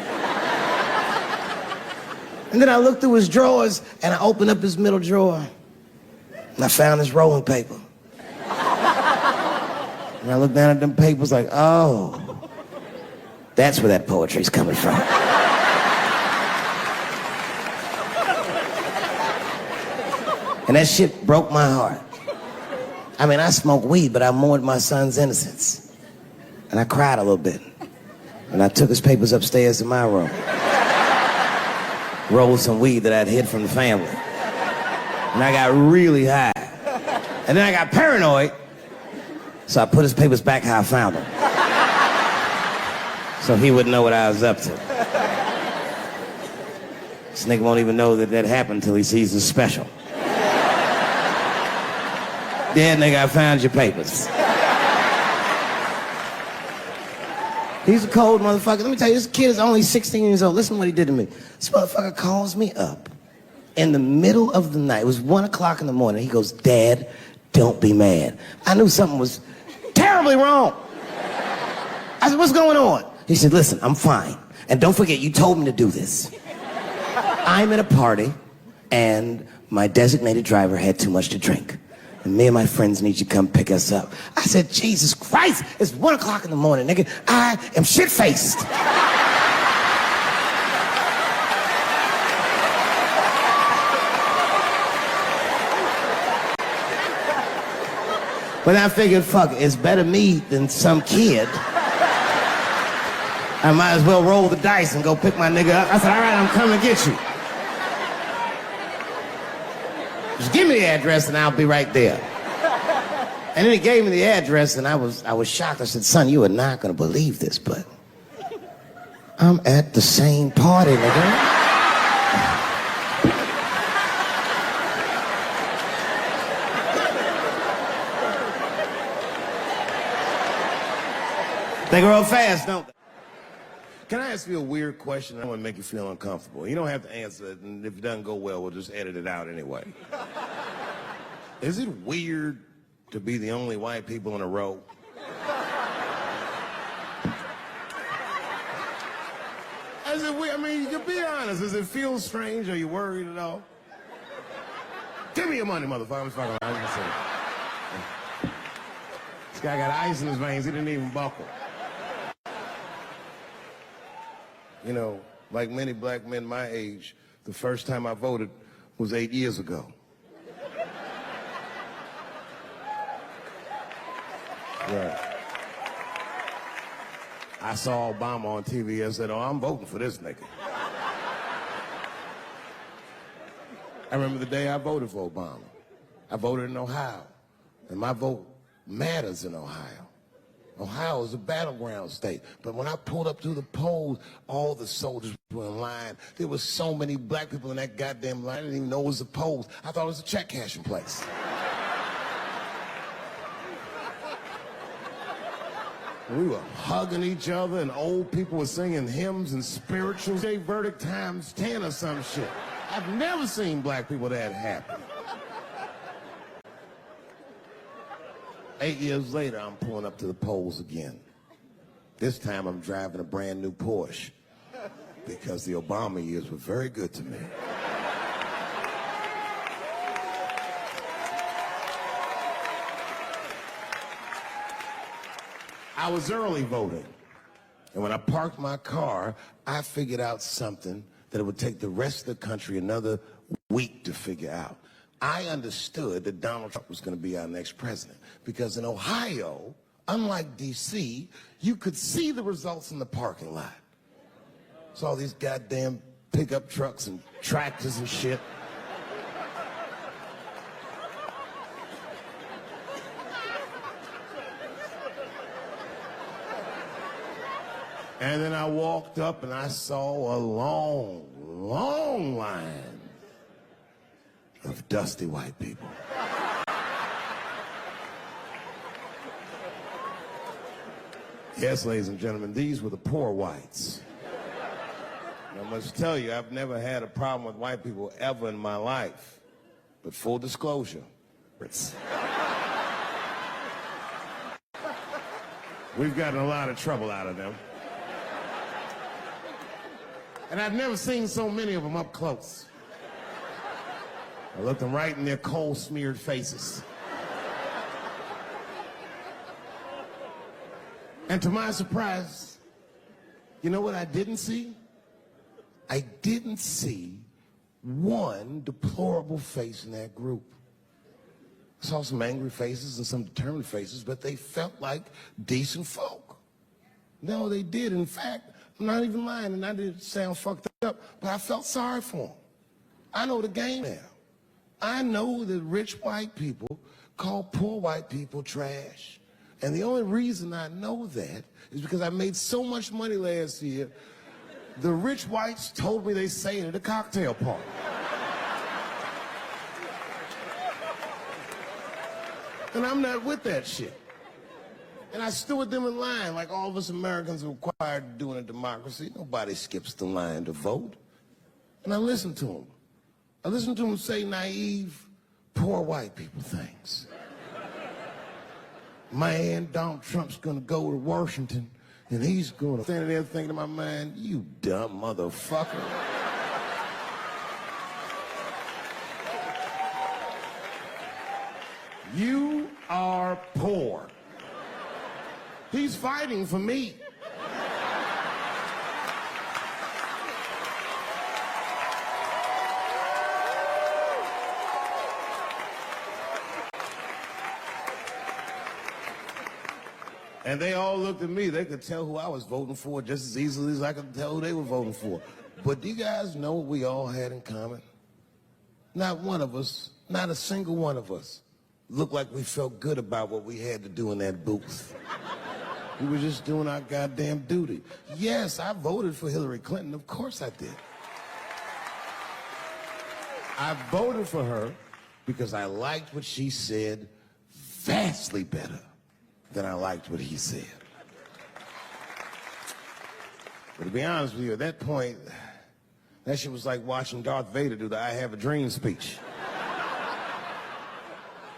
And then I looked through his drawers and I opened up his middle drawer and I found his rolling paper. And I looked down at them papers like, oh, that's where that poetry's coming from. And that shit broke my heart. I mean, I smoked weed, but I mourned my son's innocence. And I cried a little bit. And I took his papers upstairs to my room. Rolled some weed that I'd hid from the family. And I got really high. And then I got paranoid. So I put his papers back how I found them. So he wouldn't know what I was up to. This nigga won't even know that that happened until he sees the special. Yeah, nigga, I found your papers. He's a cold motherfucker. Let me tell you, this kid is only 16 years old. Listen to what he did to me. This motherfucker calls me up in the middle of the night. It was 1 o'clock in the morning. He goes, Dad, don't be mad. I knew something was terribly wrong. I said, what's going on? He said, listen, I'm fine. And don't forget, you told me to do this. I'm at a party, and my designated driver had too much to drink. And me and my friends need you to come pick us up. I said, Jesus Christ, it's 1 o'clock in the morning, nigga. I am shit-faced. But I figured, fuck, it's better me than some kid. I might as well roll the dice and go pick my nigga up. I said, all right, I'm coming to get you. Just give me the address and I'll be right there. And then he gave me the address and I was shocked. I said, son, you are not gonna believe this, but I'm at the same party, nigga. They grow fast, don't they? Can I ask you a weird question? I want to make you feel uncomfortable. You don't have to answer it, and if it doesn't go well, we'll just edit it out anyway. Is it weird to be the only white people in a row? Is it weird? I mean, you can be honest. Does it feel strange? Are you worried at all? Give me your money, motherfucker. I'm just fucking around. I'm just saying. This guy got ice in his veins. He didn't even buckle. You know, like many black men my age, the first time I voted was 8 years ago. Right. I saw Obama on TV and said, oh, I'm voting for this nigga. I remember the day I voted for Obama. I voted in Ohio, and my vote matters in Ohio. Ohio is a battleground state. But when I pulled up to the polls, all the soldiers were in line. There were so many black people in that goddamn line. I didn't even know it was a polls. I thought it was a check cashing place. We were hugging each other, and old people were singing hymns and spirituals. Day verdict times 10 or some shit. I've never seen black people that happy. 8 years later, I'm pulling up to the polls again. This time, I'm driving a brand new Porsche because the Obama years were very good to me. I was early voting, and when I parked my car, I figured out something that it would take the rest of the country another week to figure out. I understood that Donald Trump was going to be our next president because in Ohio, unlike D.C., you could see the results in the parking lot. Saw these goddamn pickup trucks and tractors and shit. And then I walked up and I saw a long long line of dusty white people. Yes, ladies and gentlemen, these were the poor whites. And I must tell you, I've never had a problem with white people ever in my life. But full disclosure, we've gotten a lot of trouble out of them. And I've never seen so many of them up close. I looked them right in their coal-smeared faces. And to my surprise, you know what I didn't see? I didn't see one deplorable face in that group. I saw some angry faces and some determined faces, but they felt like decent folk. No, they did. In fact, I'm not even lying, and I didn't sound fucked up, but I felt sorry for them. I know the game now. I know that rich white people call poor white people trash. And the only reason I know that is because I made so much money last year, the rich whites told me they say it at a cocktail party. And I'm not with that shit. And I stood with them in line like all of us Americans are required to do in a democracy. Nobody skips the line to vote. And I listened to them. I listened to them say naive, poor white people things. Man, Donald Trump's gonna go to Washington and he's gonna stand there thinking to my mind, you dumb motherfucker. You are poor. He's fighting for me. And they all looked at me. They could tell who I was voting for just as easily as I could tell who they were voting for. But do you guys know what we all had in common? Not one of us, not a single one of us, looked like we felt good about what we had to do in that booth. We were just doing our goddamn duty. Yes, I voted for Hillary Clinton. Of course I did. I voted for her because I liked what she said vastly better than I liked what he said. But to be honest with you, at that point, that shit was like watching Darth Vader do the I Have a Dream speech.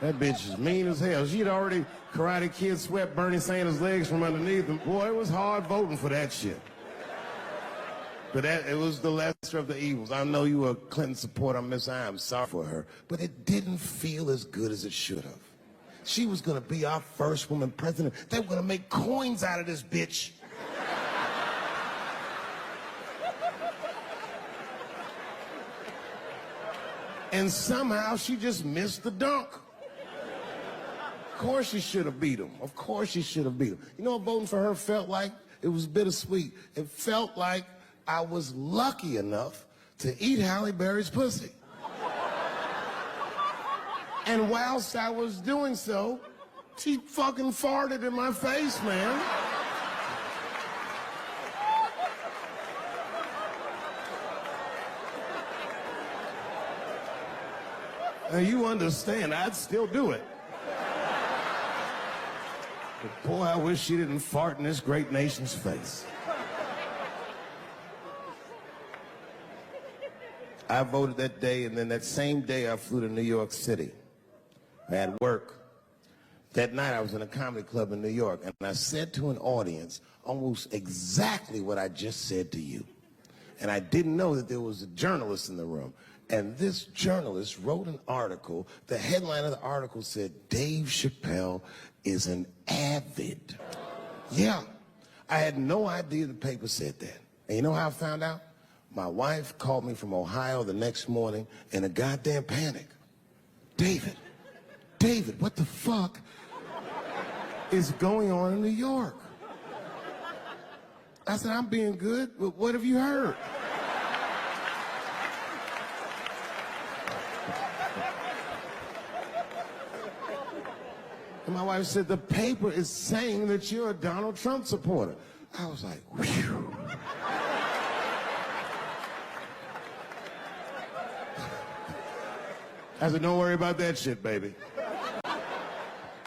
That bitch is mean as hell. She'd already Karate Kid swept Bernie Sanders' legs from underneath him. Boy, it was hard voting for that shit. But it was the lesser of the evils. I know you were a Clinton supporter, Miss I. I'm sorry for her. But it didn't feel as good as it should have. She was gonna be our first woman president. They were gonna make coins out of this bitch. And somehow she just missed the dunk. Of course she should have beat him. Of course she should have beat him. You know what voting for her felt like? It was bittersweet. It felt like I was lucky enough to eat Halle Berry's pussy. And whilst I was doing so, she fucking farted in my face, man. Now you understand, I'd still do it. But boy, I wish she didn't fart in this great nation's face. I voted that day, and then that same day I flew to New York City. I had work. That night I was in a comedy club in New York, and I said to an audience almost exactly what I just said to you. And I didn't know that there was a journalist in the room. And this journalist wrote an article. The headline of the article said, Dave Chappelle is an avid. Yeah, I had no idea the paper said that. And you know how I found out? My wife called me from Ohio the next morning in a goddamn panic. David, what the fuck is going on in New York? I said, I'm being good, but what have you heard? And my wife said, the paper is saying that you're a Donald Trump supporter. I was like, whew. I said, don't worry about that shit, baby.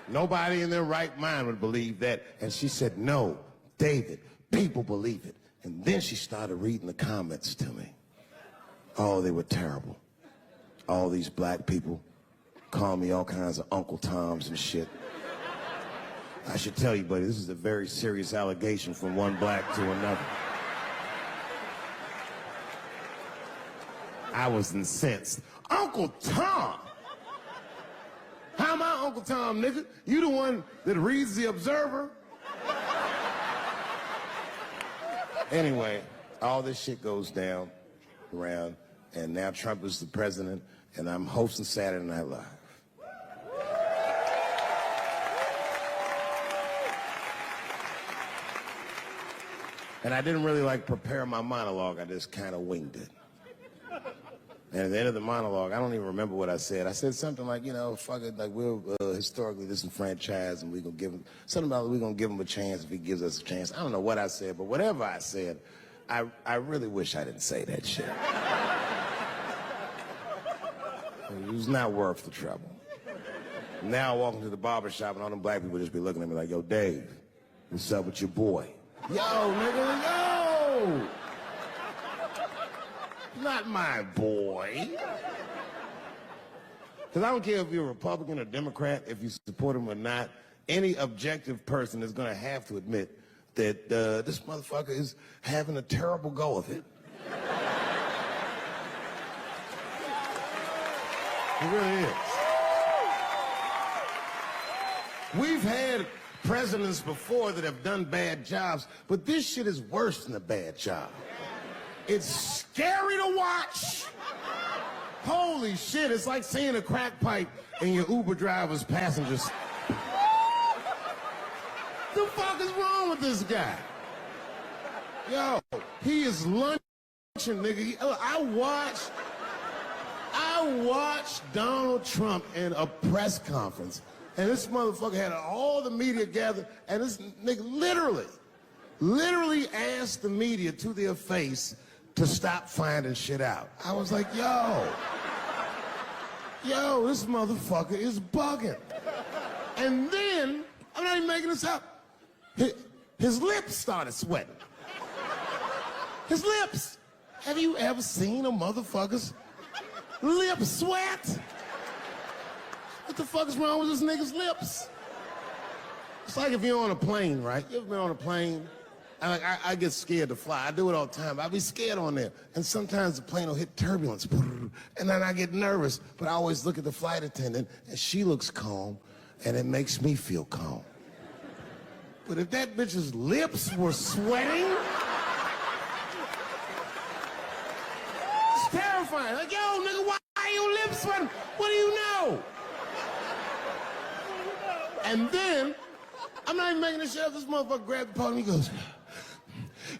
Nobody in their right mind would believe that. And she said, no, David, people believe it. And then she started reading the comments to me. Oh, they were terrible. All these black people call me all kinds of Uncle Toms and shit. I should tell you, buddy, this is a very serious allegation from one black to another. I was incensed. Uncle Tom? How am I Uncle Tom, nigga? You the one that reads the Observer? Anyway, all this shit goes down around, and now Trump is the president, and I'm hosting Saturday Night Live. And I didn't really prepare my monologue. I just kind of winged it. And at the end of the monologue, I don't even remember what I said. I said something like, you know, fuck it, like we're historically disenfranchised, and we're gonna give him something about we're gonna give him a chance if he gives us a chance. I don't know what I said, but whatever I said, I really wish I didn't say that shit. It was not worth the trouble. Now I walk into the barber shop and all them black people just be looking at me like, yo, Dave, what's up with your boy? Yo, nigga, yo! Not my boy. Because I don't care if you're a Republican or Democrat, if you support him or not, any objective person is going to have to admit that this motherfucker is having a terrible go of it. It really is. We've had presidents before that have done bad jobs, but this shit is worse than a bad job. It's scary to watch. Holy shit, it's like seeing a crack pipe in your Uber driver's passengers. The fuck is wrong with this guy? Yo, he is lunching, nigga. I watched Donald Trump in a press conference, and this motherfucker had all the media gathered, and this nigga literally asked the media to their face to stop finding shit out. I was like, yo, this motherfucker is bugging. And then, I'm not even making this up, his lips started sweating. His lips. Have you ever seen a motherfucker's lips sweat? What the fuck is wrong with this nigga's lips? It's like if you're on a plane, right? You ever been on a plane? I get scared to fly. I do it all the time. I be scared on there. And sometimes the plane will hit turbulence. And then I get nervous. But I always look at the flight attendant, and she looks calm, and it makes me feel calm. But if that bitch's lips were sweating, it's terrifying. Like, yo, nigga, why are your lips sweating? What do you know? And then, I'm not even making this shit up. This motherfucker grabbed the podium, he goes,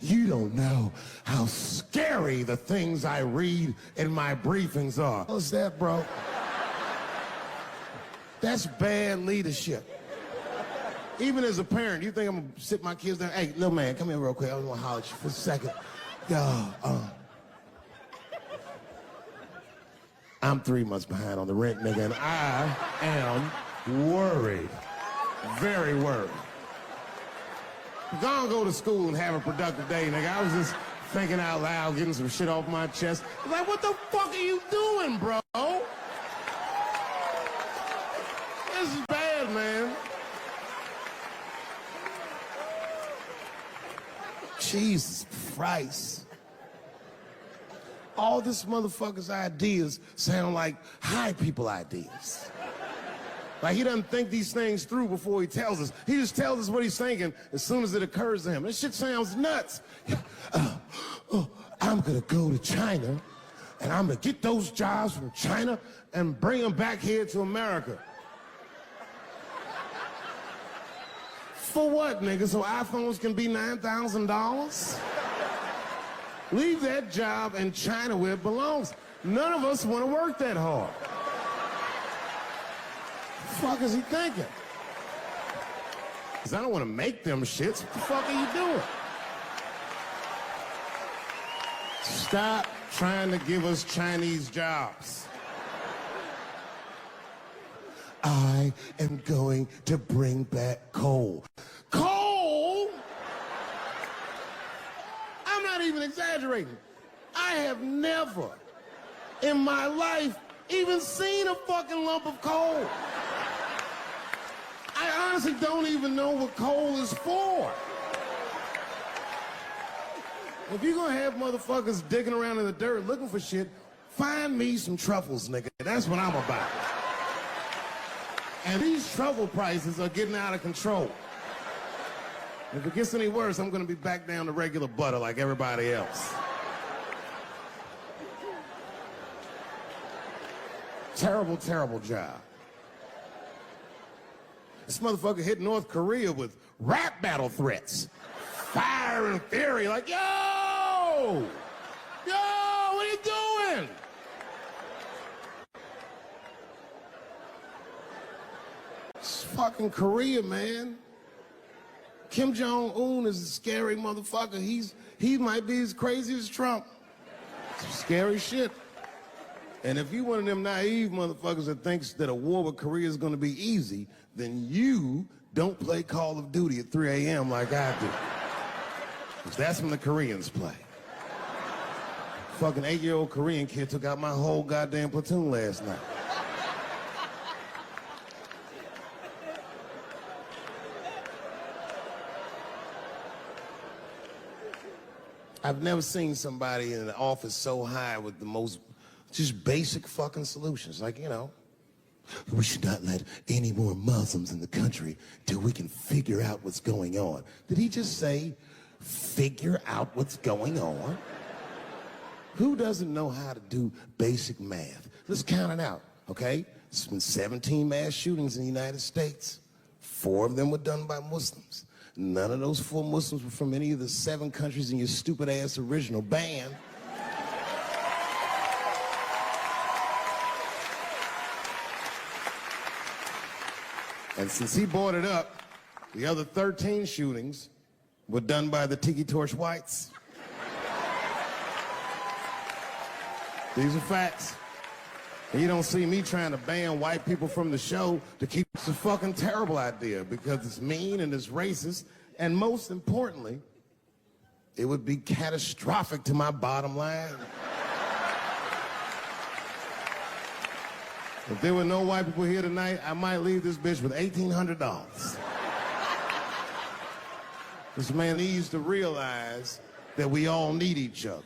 you don't know how scary the things I read in my briefings are. What's that, bro? That's bad leadership. Even as a parent, you think I'm gonna sit my kids down? Hey, little man, come here real quick. I just wanna holler at you for a second. Yo, I'm 3 months behind on the rent, nigga, and I am worried. Very worried. Go to school and have a productive day, nigga. I was just thinking out loud, getting some shit off my chest. I was like, what the fuck are you doing, bro? This is bad, man. Jesus Christ. All this motherfucker's ideas sound like high people ideas. Like, he doesn't think these things through before he tells us. He just tells us what he's thinking as soon as it occurs to him. This shit sounds nuts. I'm gonna go to China, and I'm gonna get those jobs from China and bring them back here to America. For what, nigga? So iPhones can be $9,000? Leave that job in China where it belongs. None of us want to work that hard. What the fuck is he thinking? Because I don't want to make them shits. What the fuck are you doing? Stop trying to give us Chinese jobs. I am going to bring back coal. Coal? I'm not even exaggerating. I have never in my life even seen a fucking lump of coal. I honestly don't even know what coal is for. If you're gonna have motherfuckers digging around in the dirt looking for shit, find me some truffles, nigga. That's what I'm about. And these truffle prices are getting out of control. If it gets any worse, I'm gonna be back down to regular butter like everybody else. Terrible, terrible job. This motherfucker hit North Korea with rap battle threats. Fire and fury, like, yo! Yo, what are you doing? It's fucking Korea, man. Kim Jong-un is a scary motherfucker. He might be as crazy as Trump. Some scary shit. And if you one of them naive motherfuckers that thinks that a war with Korea is going to be easy, then you don't play Call of Duty at 3 a.m. like I do. Because that's when the Koreans play. Fucking 8-year-old Korean kid took out my whole goddamn platoon last night. I've never seen somebody in an office so high with the most just basic fucking solutions. Like, you know, we should not let any more Muslims in the country till we can figure out what's going on. Did he just say, figure out what's going on? Who doesn't know how to do basic math? Let's count it out, okay? There's been 17 mass shootings in the United States. 4 of them were done by Muslims. None of those 4 Muslims were from any of the 7 countries in your stupid ass original band. And since he brought it up, the other 13 shootings were done by the Tiki Torch Whites. These are facts. And you don't see me trying to ban white people from the show to keep. It's a fucking terrible idea because it's mean and it's racist. And most importantly, it would be catastrophic to my bottom line. If there were no white people here tonight, I might leave this bitch with $1,800. This man needs to realize that we all need each other.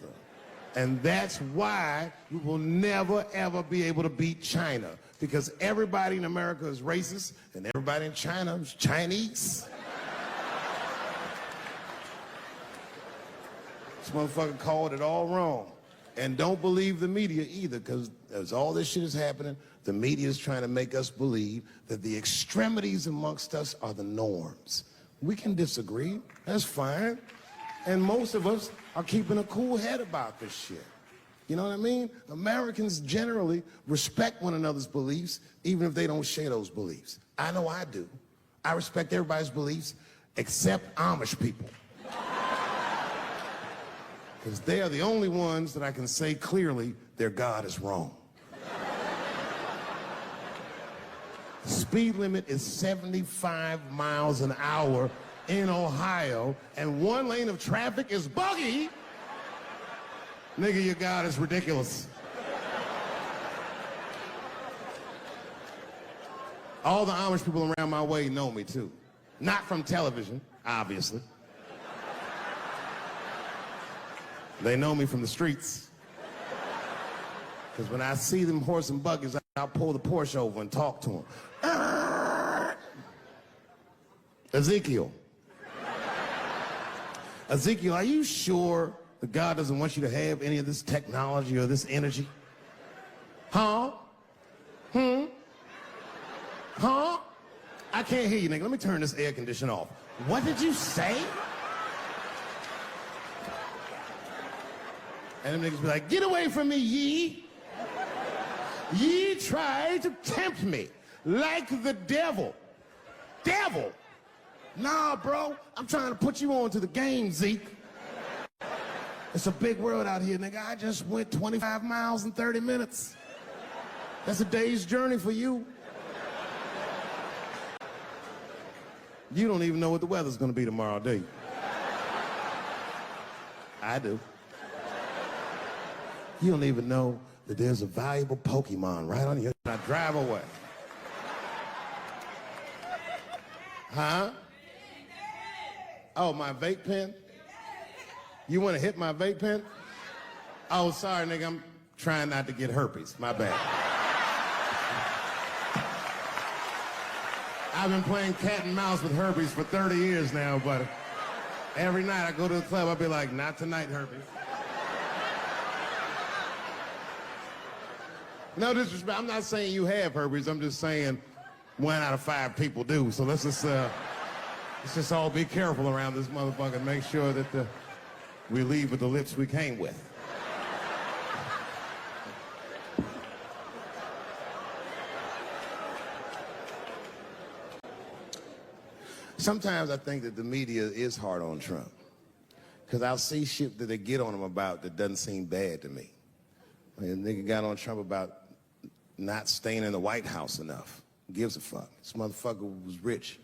And that's why we will never, ever be able to beat China. Because everybody in America is racist, and everybody in China is Chinese. This motherfucker called it all wrong. And don't believe the media either, because as all this shit is happening, the media is trying to make us believe that the extremities amongst us are the norms. We can disagree, that's fine. And most of us are keeping a cool head about this shit. You know what I mean? Americans generally respect one another's beliefs, even if they don't share those beliefs. I know I do. I respect everybody's beliefs, except Amish people. Because they are the only ones that I can say clearly their God is wrong. The speed limit is 75 miles an hour in Ohio, and 1 lane of traffic is buggy. Nigga, your God is ridiculous. All the Amish people around my way know me, too. Not from television, obviously. They know me from the streets. Because when I see them horse and buggies, I'll pull the Porsche over and talk to them. Ezekiel, are you sure that God doesn't want you to have any of this technology or this energy? Huh? Huh? I can't hear you, nigga. Let me turn this air conditioner off. What did you say? And them niggas be like, get away from me, ye. Ye tried to tempt me like the devil. Devil? Nah, bro, I'm trying to put you on to the game, Zeke. It's a big world out here, nigga. I just went 25 miles in 30 minutes. That's a day's journey for you. You don't even know what the weather's gonna be tomorrow, do you? I do. You don't even know that there's a valuable Pokemon right on you. I drive away. Huh? Oh, my vape pen? You want to hit my vape pen? Oh, sorry, nigga. I'm trying not to get herpes. My bad. I've been playing cat and mouse with herpes for 30 years now, but every night I go to the club, I'll be like, not tonight, herpes. No disrespect. I'm not saying you have herpes. I'm just saying 1 out of 5 people do. So let's just all be careful around this motherfucker and make sure that we leave with the lips we came with. Sometimes I think that the media is hard on Trump. Because I'll see shit that they get on him about that doesn't seem bad to me. I mean, a nigga got on Trump about not staying in the White House enough. Who gives a fuck? This motherfucker was rich.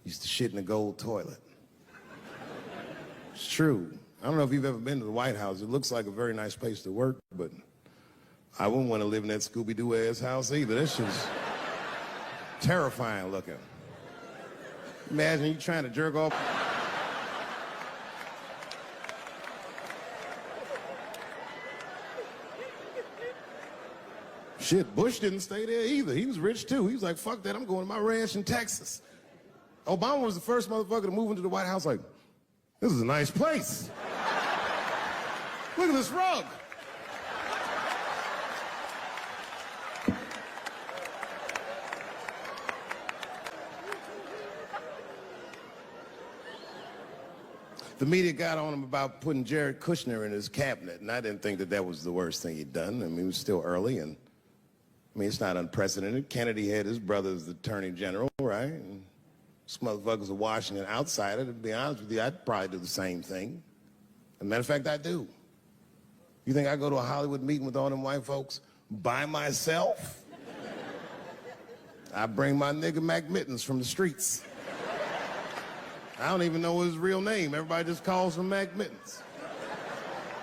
Used to shit in a gold toilet. It's true. I don't know if you've ever been to the White House. It looks like a very nice place to work, but I wouldn't want to live in that Scooby-Doo ass house either. That shit's terrifying looking. Imagine you trying to jerk off. Shit, Bush didn't stay there either. He was rich too. He was like, fuck that, I'm going to my ranch in Texas. Obama was the first motherfucker to move into the White House like, this is a nice place. Look at this rug. The media got on him about putting Jared Kushner in his cabinet, and I didn't think that that was the worst thing he'd done. I mean, it was still early, and I mean, it's not unprecedented. Kennedy had his brother as the attorney general, right? And this motherfucker's a Washington outsider. To be honest with you, I'd probably do the same thing. As a matter of fact, I do. You think I go to a Hollywood meeting with all them white folks by myself? I bring my nigga Mac Mittens from the streets. I don't even know his real name. Everybody just calls him Mac Mittens.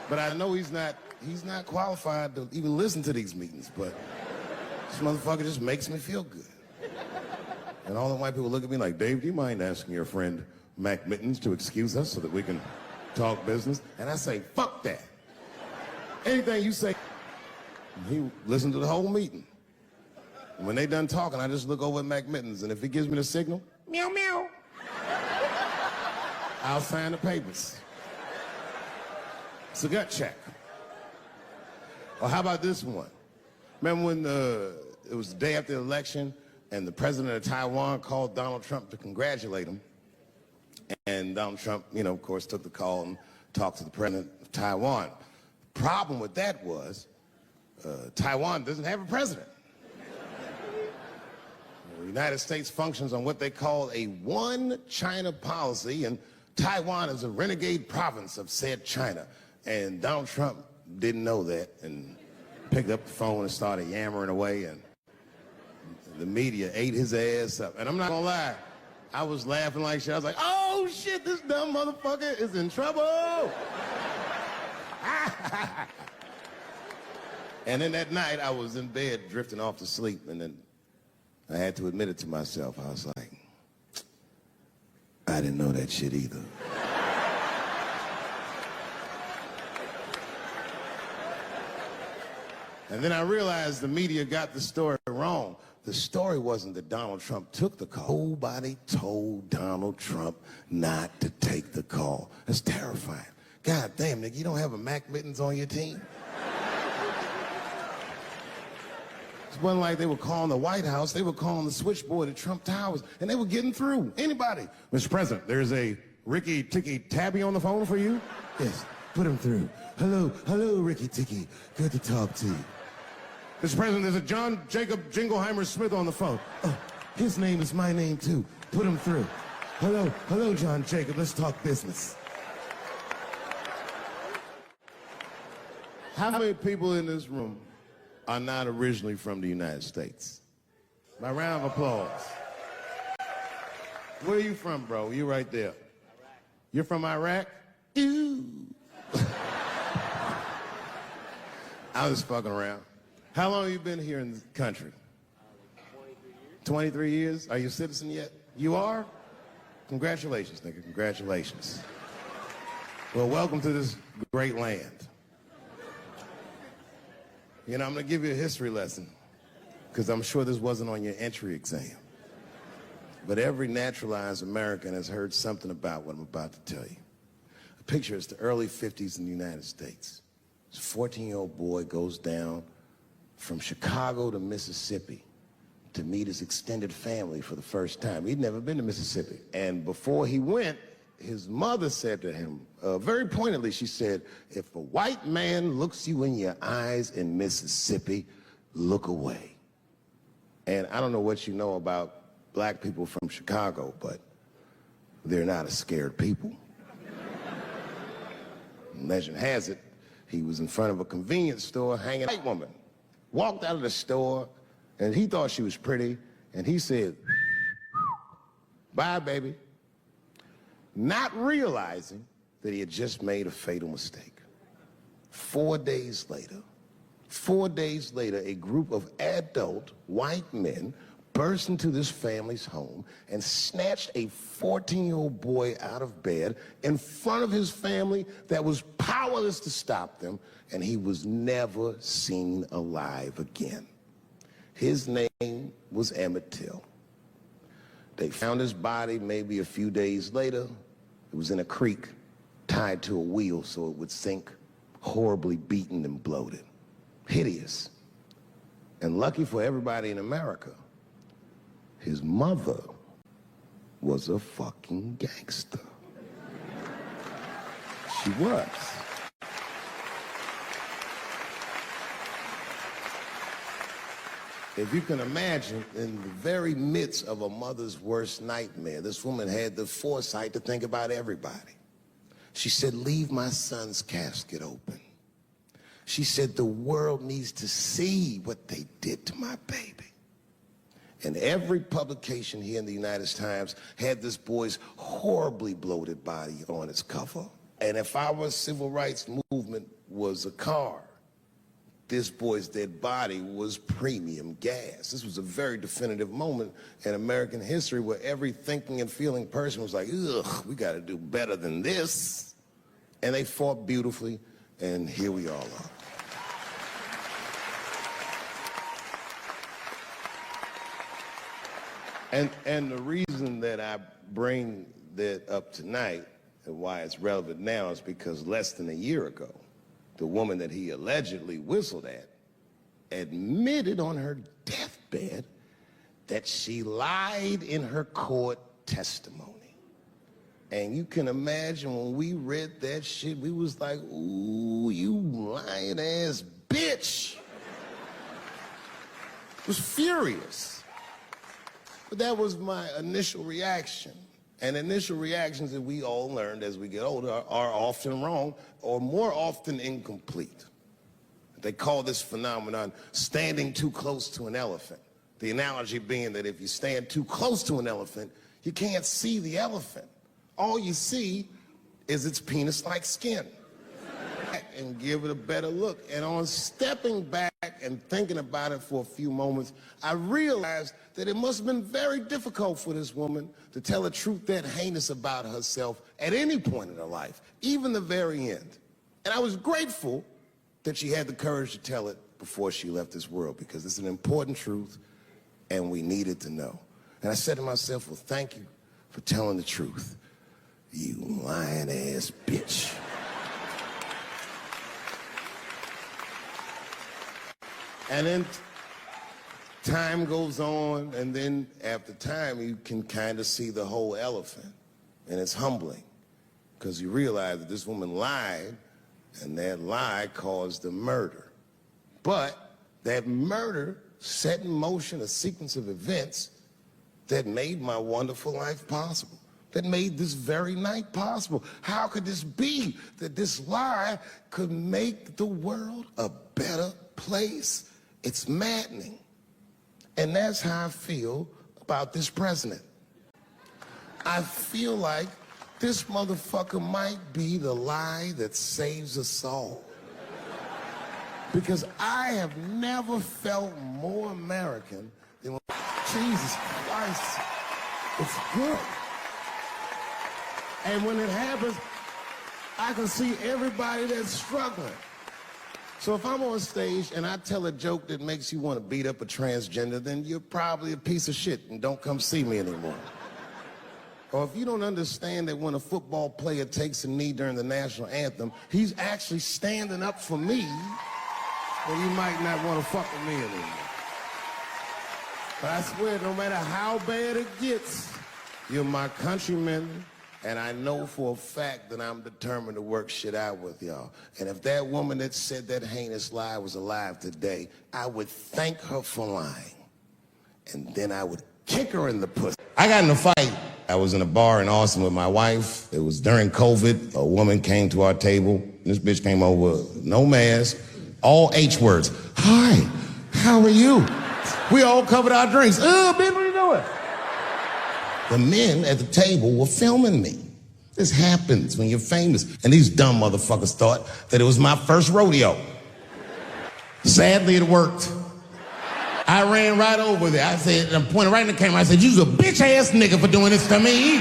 But I know he's not qualified to even listen to these meetings, but this motherfucker just makes me feel good. And all the white people look at me like, Dave, do you mind asking your friend Mac Mittens to excuse us so that we can talk business? And I say, fuck that. Anything you say. He listened to the whole meeting. And when they done talking, I just look over at Mac Mittens, and if he gives me the signal, meow, meow, I'll sign the papers. It's a gut check. Or how about this one? Remember when it was the day after the election and the president of Taiwan called Donald Trump to congratulate him? And Donald Trump, you know, of course, took the call and talked to the president of Taiwan. The problem with that was Taiwan doesn't have a president. The United States functions on what they call a one China policy, and Taiwan is a renegade province of said China. And Donald Trump didn't know that and picked up the phone and started yammering away, and the media ate his ass up. And I'm not gonna lie, I was laughing like shit. I was like, oh shit, this dumb motherfucker is in trouble. And then that night I was in bed drifting off to sleep, and then I had to admit it to myself. I was like, I didn't know that shit either. And then I realized the media got the story wrong. The story wasn't that Donald Trump took the call. Nobody told Donald Trump not to take the call. That's terrifying. God damn, nigga, you don't have a Mac Mittens on your team? It wasn't like they were calling the White House. They were calling the switchboard at Trump Towers, and they were getting through. Anybody. Mr. President, there's a Ricky Ticky Tabby on the phone for you? Yes, put him through. Hello, Ricky Ticky. Good to talk to you. Mr. President, there's a John Jacob Jingleheimer Smith on the phone. Oh, his name is my name, too. Put him through. Hello, John Jacob. Let's talk business. How many people in this room are not originally from the United States? My round of applause. Where are you from, bro? You right there. Iraq. You're from Iraq? Ew. I was fucking around. How long have you been here in the country? 23 years. 23 years? Are you a citizen yet? You are? Congratulations, nigga. Congratulations. Well, welcome to this great land. You know, I'm going to give you a history lesson because I'm sure this wasn't on your entry exam. But every naturalized American has heard something about what I'm about to tell you. A picture is the early 50s in the United States. This 14-year-old boy goes down from Chicago to Mississippi to meet his extended family for the first time. He'd never been to Mississippi. And before he went, his mother said to him, very pointedly, she said, if a white man looks you in your eyes in Mississippi, look away. And I don't know what you know about black people from Chicago, but they're not a scared people. Legend has it, he was in front of a convenience store hanging. A white woman walked out of the store, and he thought she was pretty, and he said, bye, baby. Not realizing that he had just made a fatal mistake. 4 days later, a group of adult white men burst into this family's home and snatched a 14-year-old boy out of bed in front of his family that was powerless to stop them, and he was never seen alive again. His name was Emmett Till. They found his body maybe a few days later. It was in a creek, tied to a wheel so it would sink, horribly beaten and bloated. Hideous. And lucky for everybody in America, his mother was a fucking gangster. She was. If you can imagine, in the very midst of a mother's worst nightmare, this woman had the foresight to think about everybody. She said, leave my son's casket open. She said, the world needs to see what they did to my baby. And every publication here in the United Times had this boy's horribly bloated body on its cover. And if our civil rights movement was a car, this boy's dead body was premium gas. This was a very definitive moment in American history where every thinking and feeling person was like, ugh, we got to do better than this. And they fought beautifully, and here we all are. And the reason that I bring that up tonight and why it's relevant now is because less than a year ago, the woman that he allegedly whistled at admitted on her deathbed that she lied in her court testimony. And you can imagine when we read that shit, we was like, ooh, you lying ass bitch. Was furious. But that was my initial reaction. And initial reactions that we all learned as we get older are often wrong or more often incomplete. They call this phenomenon standing too close to an elephant. The analogy being that if you stand too close to an elephant, you can't see the elephant. All you see is its penis-like skin. And give it a better look. And on stepping back and thinking about it for a few moments, I realized that it must have been very difficult for this woman to tell a truth that heinous about herself at any point in her life, even the very end. And I was grateful that she had the courage to tell it before she left this world, because it's an important truth and we needed to know. And I said to myself, well, thank you for telling the truth, you lying ass bitch. And then time goes on, and then after time, you can kind of see the whole elephant. And it's humbling, because you realize that this woman lied, and that lie caused a murder. But that murder set in motion a sequence of events that made my wonderful life possible, that made this very night possible. How could this be that this lie could make the world a better place? It's maddening. And that's how I feel about this president. I feel like this motherfucker might be the lie that saves us all. Because I have never felt more American than when, Jesus Christ, it's good. And when it happens, I can see everybody that's struggling. So if I'm on stage and I tell a joke that makes you want to beat up a transgender, then you're probably a piece of shit and don't come see me anymore. Or if you don't understand that when a football player takes a knee during the national anthem, he's actually standing up for me, then you might not want to fuck with me anymore. But I swear, no matter how bad it gets, you're my countrymen, and I know for a fact that I'm determined to work shit out with y'all. And if that woman that said that heinous lie was alive today, I would thank her for lying. And then I would kick her in the pussy. I got in a fight. I was in a bar in Austin with my wife. It was during COVID. A woman came to our table. This bitch came over, no mask, all H words. Hi, how are you? We all covered our drinks. Bitch, what are you doing? The men at the table were filming me. This happens when you're famous. And these dumb motherfuckers thought that it was my first rodeo. Sadly, it worked. I ran right over there. I said, and I pointed right in the camera. I said, you's a bitch-ass nigga for doing this to me.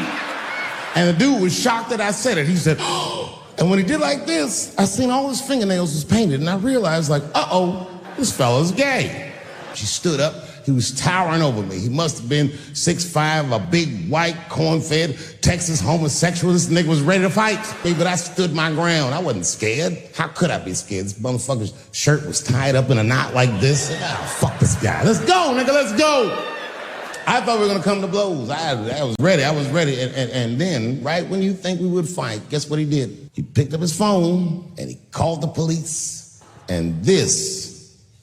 And the dude was shocked that I said it. He said, oh. And when he did like this, I seen all his fingernails was painted. And I realized, like, uh-oh, this fella's gay. She stood up. He was towering over me. He must have been 6'5", a big, white, corn-fed, Texas homosexual. This nigga was ready to fight. But I stood my ground. I wasn't scared. How could I be scared? This motherfucker's shirt was tied up in a knot like this. Oh, fuck this guy. Let's go, nigga, let's go. I thought we were gonna come to blows. I was ready. And then, right when you think we would fight, guess what he did? He picked up his phone and he called the police. And this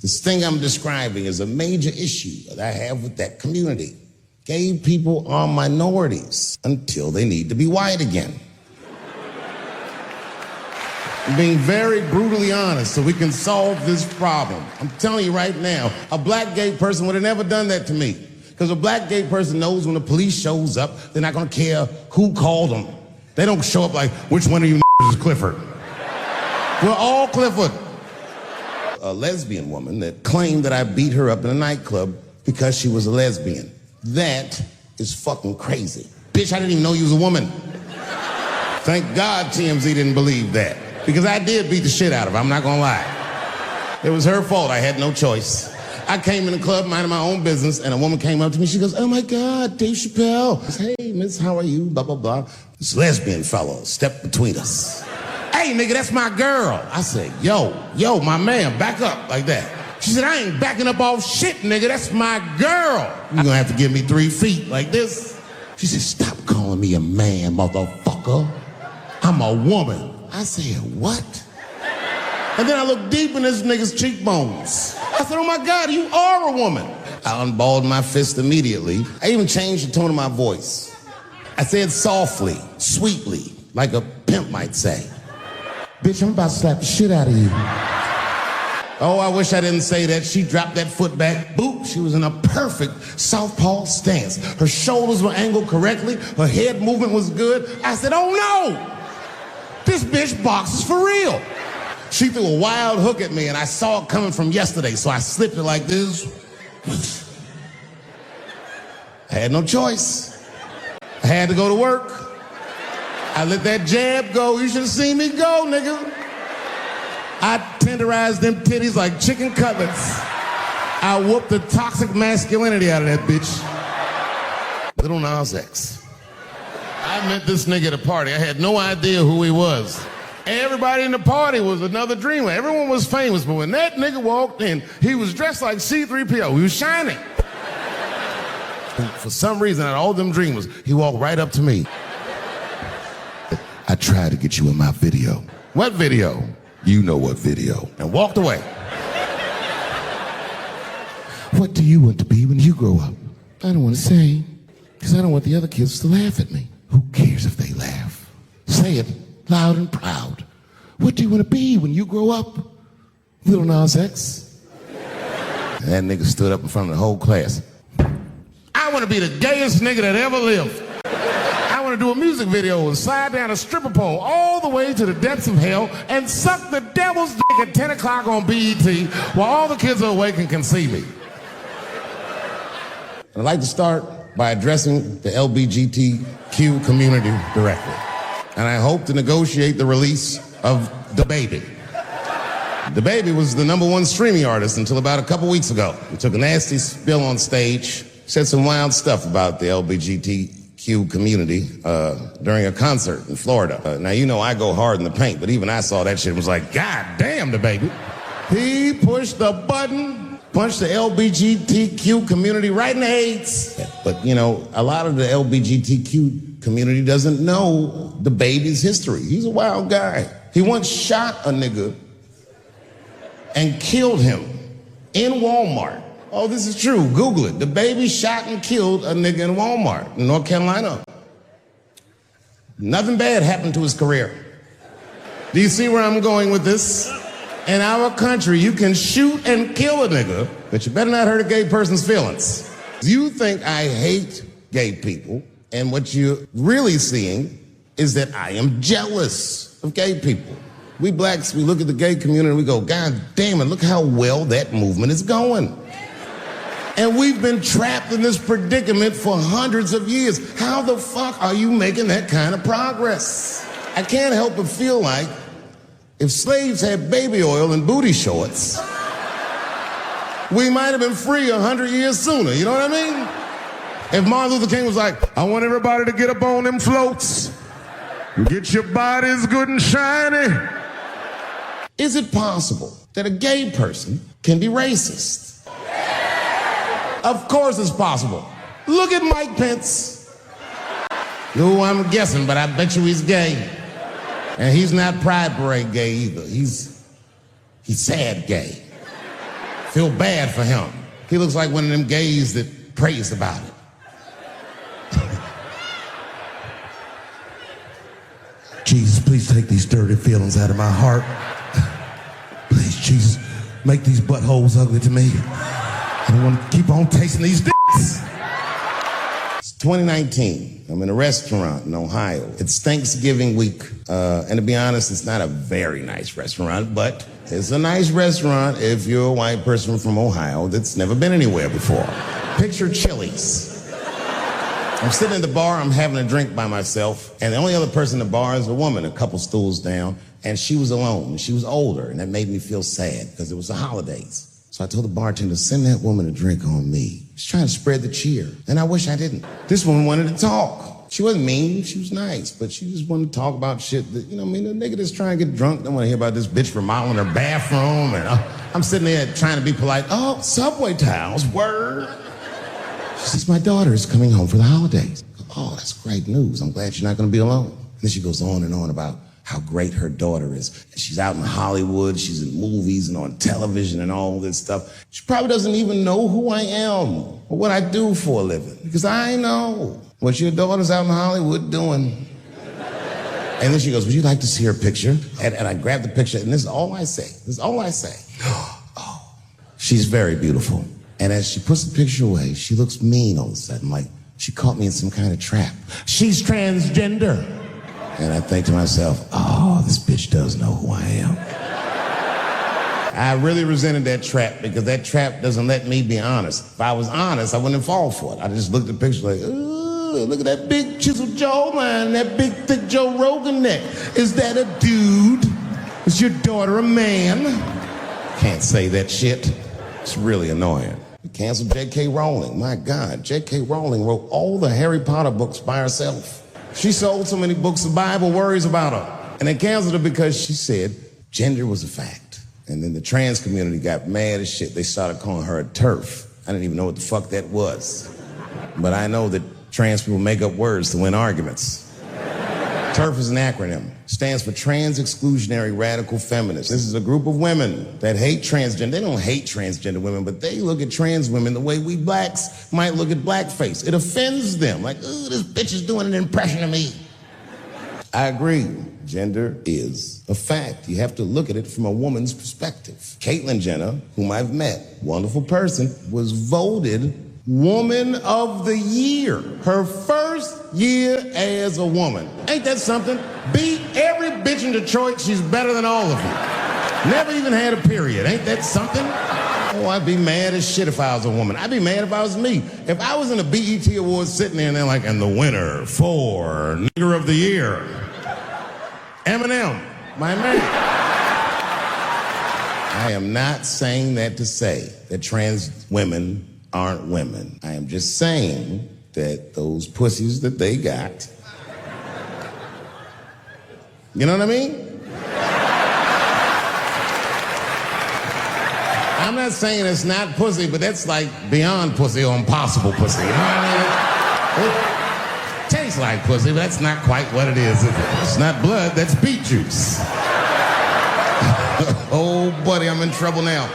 thing I'm describing is a major issue that I have with that community. Gay people are minorities until they need to be white again. I'm being very brutally honest so we can solve this problem. I'm telling you right now, a black gay person would have never done that to me. Because a black gay person knows when the police shows up, they're not gonna care who called them. They don't show up like, which one of you is Clifford? We're all Clifford. A lesbian woman that claimed that I beat her up in a nightclub because she was a lesbian. That is fucking crazy. Bitch, I didn't even know you was a woman. Thank God TMZ didn't believe that. Because I did beat the shit out of her, I'm not gonna lie. It was her fault, I had no choice. I came in the club minding my own business and a woman came up to me, she goes, oh my God, Dave Chappelle. I said, hey, miss, how are you? Blah, blah, blah. This lesbian fellow stepped between us. Hey, nigga, that's my girl. I said, yo, my man, back up like that. She said, I ain't backing up off shit, nigga. That's my girl. You're gonna have to give me 3 feet like this. She said, stop calling me a man, motherfucker. I'm a woman. I said, what? And then I looked deep in this nigga's cheekbones. I said, oh my God, you are a woman. I unballed my fist immediately. I even changed the tone of my voice. I said softly, sweetly, like a pimp might say. Bitch, I'm about to slap the shit out of you. Oh, I wish I didn't say that. She dropped that foot back. Boop, she was in a perfect southpaw stance. Her shoulders were angled correctly. Her head movement was good. I said, oh no! This bitch boxes for real. She threw a wild hook at me and I saw it coming from yesterday, so I slipped it like this. I had no choice. I had to go to work. I let that jab go. You should have seen me go, nigga. I tenderized them titties like chicken cutlets. I whooped the toxic masculinity out of that bitch. Little Nas X. I met this nigga at a party. I had no idea who he was. Everybody in the party was another dreamer. Everyone was famous, but when that nigga walked in, he was dressed like C-3PO. He was shining. And for some reason, out of all them dreamers, he walked right up to me. I tried to get you in my video. What video? You know what video. And walked away. What do you want to be when you grow up? I don't want to say, because I don't want the other kids to laugh at me. Who cares if they laugh? Say it loud and proud. What do you want to be when you grow up? Little Nas X. And that nigga stood up in front of the whole class. I want to be the gayest nigga that ever lived. I want to do a music video and slide down a stripper pole all the way to the depths of hell and suck the devil's dick at 10 o'clock on BET while all the kids are awake and can see me. I'd like to start by addressing the LGBTQ community directly. And I hope to negotiate the release of DaBaby. DaBaby was the #1 streaming artist until about a couple weeks ago. He took a nasty spill on stage, said some wild stuff about the LGBTQ community during a concert in Florida. Now, you know I go hard in the paint, but even I saw that shit and was like, God damn, DaBaby. He pushed the button, punched the LGBTQ community right in the AIDS. But, you know, a lot of the LGBTQ community doesn't know DaBaby's history. He's a wild guy. He once shot a nigga and killed him in Walmart. Oh, this is true. Google it. DaBaby shot and killed a nigga in Walmart in North Carolina. Nothing bad happened to his career. Do you see where I'm going with this? In our country, you can shoot and kill a nigga, but you better not hurt a gay person's feelings. You think I hate gay people, and what you're really seeing is that I am jealous of gay people. We blacks, we look at the gay community and we go, God damn it, look how well that movement is going. And we've been trapped in this predicament for hundreds of years. How the fuck are you making that kind of progress? I can't help but feel like if slaves had baby oil and booty shorts, we might have been free 100 years sooner, you know what I mean? If Martin Luther King was like, I want everybody to get up on them floats, get your bodies good and shiny. Is it possible that a gay person can be racist? Of course it's possible. Look at Mike Pence. No, I'm guessing, but I bet you he's gay. And he's not Pride Parade gay either. He's sad gay. Feel bad for him. He looks like one of them gays that prays about it. Jesus, please take these dirty feelings out of my heart. Please, Jesus, make these buttholes ugly to me. I don't want to keep on tasting these dicks. It's 2019. I'm in a restaurant in Ohio. It's Thanksgiving week. And to be honest, it's not a very nice restaurant, but it's a nice restaurant if you're a white person from Ohio that's never been anywhere before. Picture Chili's. I'm sitting in the bar, I'm having a drink by myself, and the only other person in the bar is a woman, a couple stools down, and she was alone, and she was older, and that made me feel sad because it was the holidays. So I told the bartender, send that woman a drink on me. She's trying to spread the cheer, and I wish I didn't. This woman wanted to talk. She wasn't mean, she was nice, but she just wanted to talk about shit that, you know, I mean, the nigga that's trying to get drunk don't want to hear about this bitch remodeling her bathroom, and I'm sitting there trying to be polite. Oh, subway towels, word. She says, my daughter is coming home for the holidays. Oh, that's great news. I'm glad you're not going to be alone. And then she goes on and on about how great her daughter is. And she's out in Hollywood, she's in movies and on television and all this stuff. She probably doesn't even know who I am or what I do for a living, because I know what your daughter's out in Hollywood doing. And then she goes, would you like to see her picture? And I grab the picture, and this is all I say. This is all I say. Oh, she's very beautiful. And as she puts the picture away, she looks mean all of a sudden, like she caught me in some kind of trap. She's transgender. And I think to myself, oh, this bitch does know who I am. I really resented that trap because that trap doesn't let me be honest. If I was honest, I wouldn't fall for it. I just looked at the picture like, ooh, look at that big chiseled jawline, that big thick Joe Rogan neck. Is that a dude? Is your daughter a man? Can't say that shit. It's really annoying. We canceled J.K. Rowling. My God, J.K. Rowling wrote all the Harry Potter books by herself. She sold so many books, the Bible worries about her. And they canceled her because she said gender was a fact. And then the trans community got mad as shit. They started calling her a TERF. I didn't even know what the fuck that was. But I know that trans people make up words to win arguments. TERF is an acronym. Stands for Trans Exclusionary Radical Feminists. This is a group of women that hate transgender. They don't hate transgender women, but they look at trans women the way we blacks might look at blackface. It offends them. Like, ooh, this bitch is doing an impression of me. I agree. Gender is a fact. You have to look at it from a woman's perspective. Caitlyn Jenner, whom I've met, wonderful person, was voted Woman of the Year. Her first year as a woman. Ain't that something? Beat every bitch in Detroit. She's better than all of you. Never even had a period. Ain't that something? Oh, I'd be mad as shit if I was a woman. I'd be mad if I was me. If I was in a BET Awards sitting there and they're like, and the winner for Nigger of the Year, Eminem, my man. I am not saying that to say that trans women aren't women. I am just saying that those pussies that they got, you know what I mean? I'm not saying it's not pussy, but that's like beyond pussy or impossible pussy. You know what I mean? It tastes like pussy, but that's not quite what it is it? It's not blood, that's beet juice. Oh, buddy, I'm in trouble now.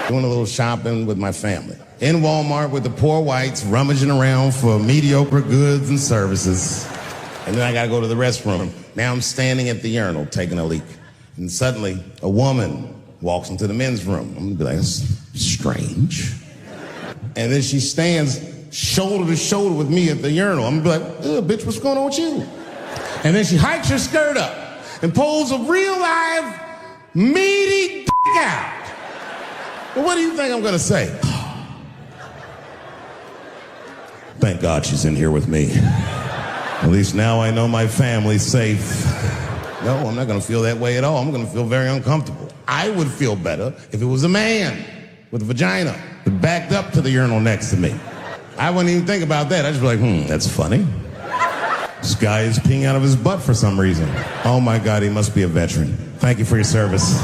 Doing a little shopping with my family. In Walmart with the poor whites, rummaging around for mediocre goods and services. And then I gotta go to the restroom. Now I'm standing at the urinal taking a leak. And suddenly, a woman walks into the men's room. I'm gonna be like, that's strange. And then she stands shoulder to shoulder with me at the urinal. I'm gonna be like, bitch, what's going on with you? And then she hikes her skirt up and pulls a real live, meaty dick out. Well, what do you think I'm gonna say? Thank God she's in here with me. At least now I know my family's safe. No, I'm not gonna feel that way at all. I'm gonna feel very uncomfortable. I would feel better if it was a man with a vagina that backed up to the urinal next to me. I wouldn't even think about that. I'd just be like, that's funny. This guy is peeing out of his butt for some reason. Oh my God, he must be a veteran. Thank you for your service.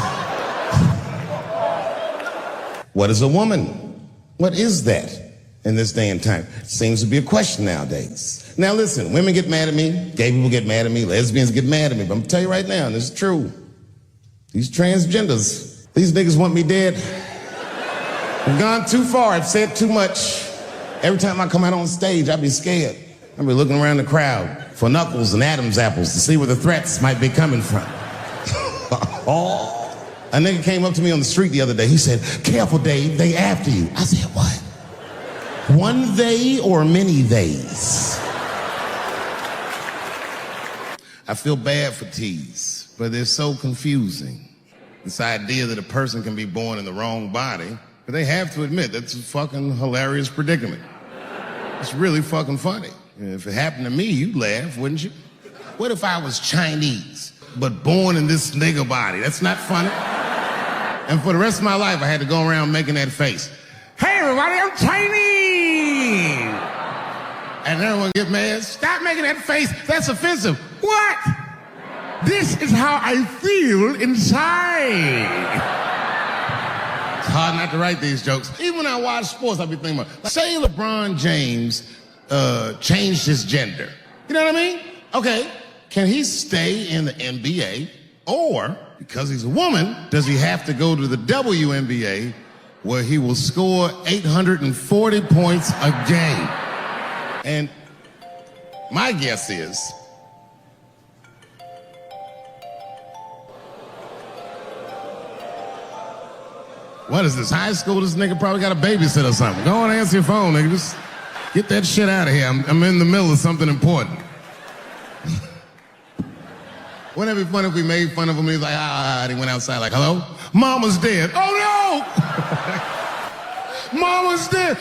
What is a woman? What is that in this day and time? It seems to be a question nowadays. Now listen, women get mad at me, gay people get mad at me, lesbians get mad at me, but I'm gonna tell you right now, and this is true. These transgenders, these niggas want me dead. I've gone too far, I've said too much. Every time I come out on stage, I be scared. I be looking around the crowd for knuckles and Adam's apples to see where the threats might be coming from. Oh. A nigga came up to me on the street the other day. He said, careful, Dave, they after you. I said, what? One they or many theys? I feel bad for tees, but they're so confusing. This idea that a person can be born in the wrong body, but they have to admit that's a fucking hilarious predicament. It's really fucking funny. If it happened to me, you'd laugh, wouldn't you? What if I was Chinese, but born in this nigga body? That's not funny. And for the rest of my life, I had to go around making that face. Hey, everybody, I'm Chinese. And everyone get mad. Stop making that face. That's offensive. What? This is how I feel inside. It's hard not to write these jokes. Even when I watch sports, I be thinking about, say LeBron James changed his gender. You know what I mean? Okay, can he stay in the NBA, or because he's a woman, does he have to go to the WNBA where he will score 840 points a game? And my guess is what is this, high school? This nigga probably got a babysitter or something. Go on and answer your phone, nigga. Just get that shit out of here. I'm in the middle of something important. Wouldn't it be funny if we made fun of him? He's like, and he went outside like, hello? Mama's dead. Oh no! Mama's dead.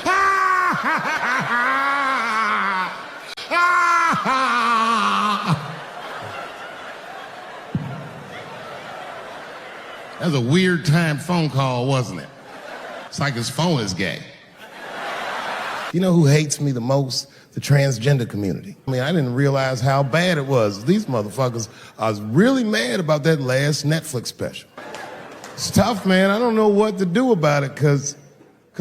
That was a weird time phone call, wasn't it? It's like his phone is gay. You know who hates me the most? The transgender community. I mean, I didn't realize how bad it was. These motherfuckers, I was really mad about that last Netflix special. It's tough, man. I don't know what to do about it because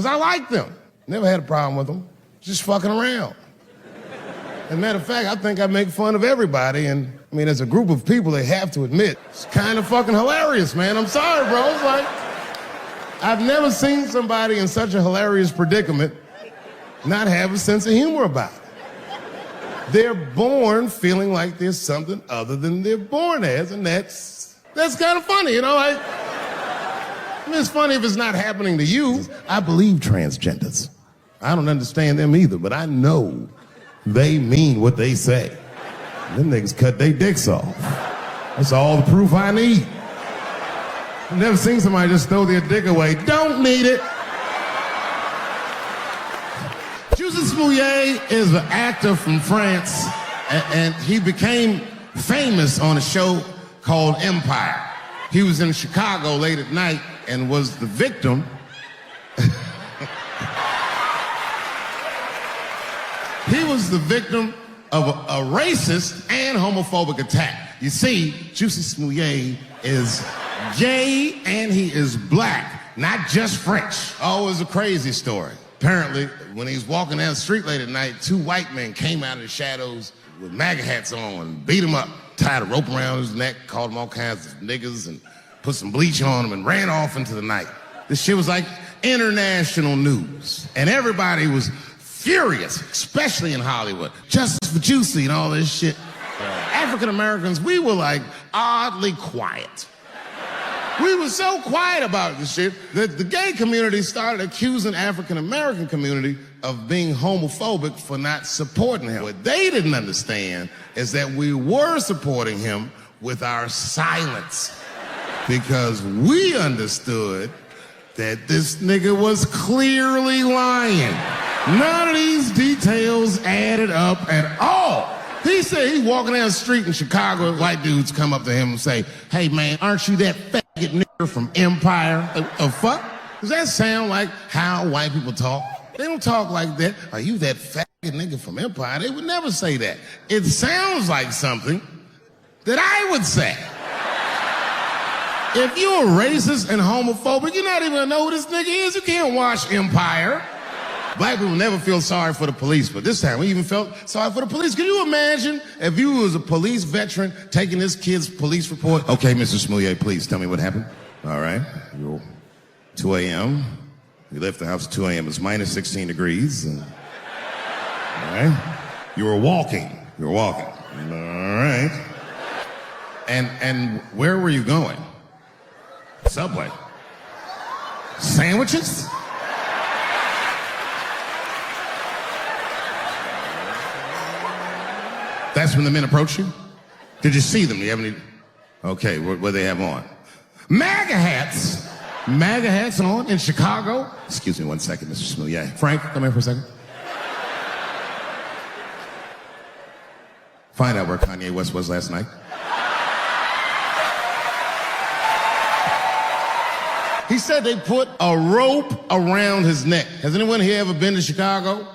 I like them. Never had a problem with them. Just fucking around. As a matter of fact, I think I make fun of everybody, and I mean, as a group of people, they have to admit, it's kind of fucking hilarious, man. I'm sorry, bro. It's like, I've never seen somebody in such a hilarious predicament not have a sense of humor about it. They're born feeling like there's something other than they're born as, and that's kind of funny, you know? Like, I mean, it's funny if it's not happening to you. I believe transgenders. I don't understand them either, but I know they mean what they say. Them niggas cut their dicks off. That's all the proof I need. I've never seen somebody just throw their dick away. Don't need it. Juicy Smouillet is an actor from France, and he became famous on a show called Empire. He was in Chicago late at night and was the victim. He was the victim of a racist and homophobic attack. You see, Juicy Smouillet is gay and he is black, not just French. Oh, it was a crazy story. Apparently, when he was walking down the street late at night, two white men came out of the shadows with MAGA hats on and beat him up, tied a rope around his neck, called him all kinds of niggas, and put some bleach on him and ran off into the night. This shit was like international news. And everybody was furious, especially in Hollywood. Justice for Juicy and all this shit. African Americans, we were like oddly quiet. We were so quiet about this shit that the gay community started accusing African American community of being homophobic for not supporting him. What they didn't understand is that we were supporting him with our silence because we understood that this nigga was clearly lying. None of these details added up at all. He said he's walking down the street in Chicago, and white dudes come up to him and say, "Hey man, aren't you that faggot nigga from Empire?" A fuck? Does that sound like how white people talk? They don't talk like that. "Are you that faggot nigga from Empire?" They would never say that. It sounds like something that I would say. If you're racist and homophobic, you're not even gonna know who this nigga is. You can't watch Empire. Black people never feel sorry for the police, but this time we even felt sorry for the police. Can you imagine if you was a police veteran taking this kid's police report? "Okay, Mr. Smouillet, please tell me what happened." "All right, you're 2 a.m. You left the house at 2 a.m. It's minus 16 degrees. All right. You were walking. All right. And where were you going?" "Subway." "Sandwiches?" That's when the men approached you? Did you see them? Do you have any? Okay, what they have on? MAGA hats. MAGA hats on in Chicago. Excuse me one second, Mr. Smouillet. Frank, come here for a second. Find out where Kanye West was last night. He said they put a rope around his neck. Has anyone here ever been to Chicago?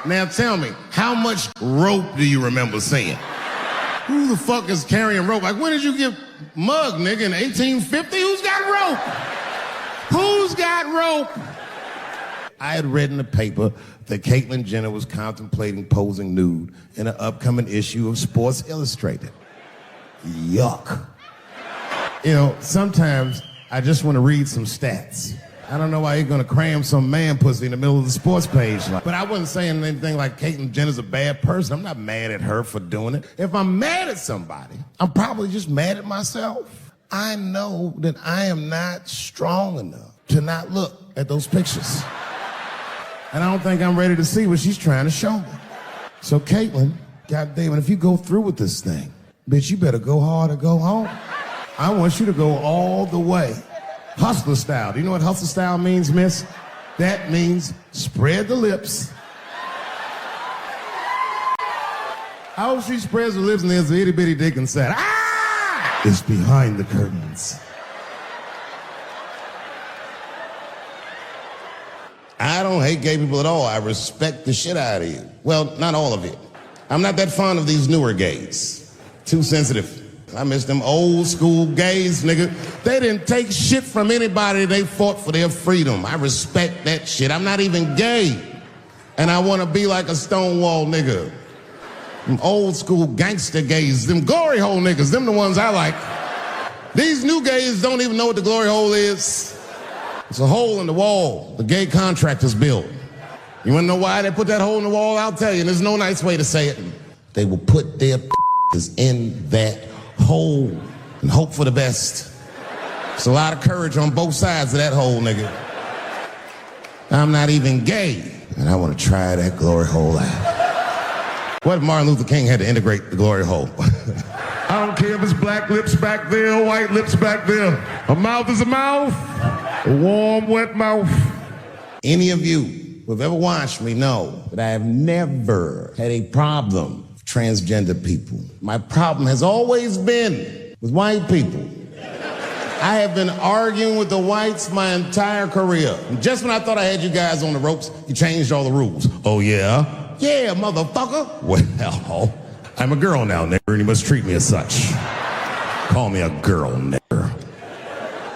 Now tell me, how much rope do you remember seeing? Who the fuck is carrying rope? Like, when did you get mugged, nigga, in 1850? Who's got rope? Who's got rope? I had read in the paper that Caitlyn Jenner was contemplating posing nude in an upcoming issue of Sports Illustrated. Yuck. You know, sometimes I just want to read some stats. I don't know why you're gonna cram some man pussy in the middle of the sports page. But I wasn't saying anything like Caitlyn Jenner's a bad person. I'm not mad at her for doing it. If I'm mad at somebody, I'm probably just mad at myself. I know that I am not strong enough to not look at those pictures. And I don't think I'm ready to see what she's trying to show me. So Caitlyn, goddamn it, if you go through with this thing, bitch, you better go hard or go home. I want you to go all the way. Hustler style. Do you know what hustler style means, miss? That means spread the lips. I hope she spreads her lips and there's an itty bitty dick and said, "Ah!" It's behind the curtains. I don't hate gay people at all. I respect the shit out of you. Well, not all of you. I'm not that fond of these newer gays. Too sensitive. I miss them old school gays, nigga. They didn't take shit from anybody. They fought for their freedom. I respect that shit. I'm not even gay. And I want to be like a Stonewall nigga. Them old school gangster gays, them glory hole niggas, them the ones I like. These new gays don't even know what the glory hole is. It's a hole in the wall the gay contractors built. You want to know why they put that hole in the wall? I'll tell you, and there's no nice way to say it. They will put their in that hole and hope for the best. It's a lot of courage on both sides of that hole, nigga. I'm not even gay, and I want to try that glory hole out. What if Martin Luther King had to integrate the glory hole? I don't care if it's black lips back there, white lips back there. A mouth is a mouth, a warm, wet mouth. Any of you who have ever watched me know that I have never had a problem with transgender people. My problem has always been with white people. I have been arguing with the whites my entire career. And just when I thought I had you guys on the ropes, you changed all the rules. Oh, yeah? Yeah, motherfucker. Well, I'm a girl now, nigger, and you must treat me as such. Call me a girl, nigger.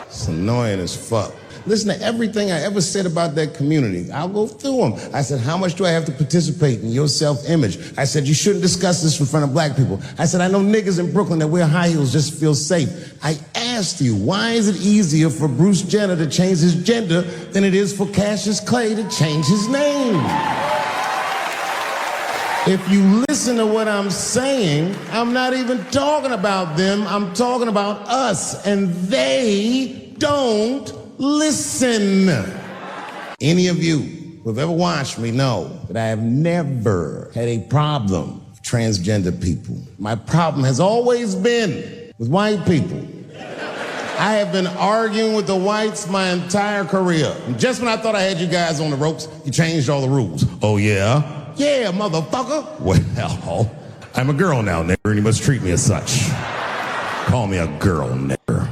It's annoying as fuck. Listen to everything I ever said about that community. I'll go through them. I said, how much do I have to participate in your self-image? I said, you shouldn't discuss this in front of black people. I said, I know niggas in Brooklyn that wear high heels just to feel safe. I asked you, why is it easier for Bruce Jenner to change his gender than it is for Cassius Clay to change his name? If you listen to what I'm saying, I'm not even talking about them. I'm talking about us, and they don't listen. Any of you who have ever watched me know that I have never had a problem with transgender people. My problem has always been with white people. I have been arguing with the whites my entire career. And just when I thought I had you guys on the ropes, you changed all the rules. Oh, yeah? Yeah, motherfucker. Well, I'm a girl now, nigger, and you must treat me as such. Call me a girl, nigger.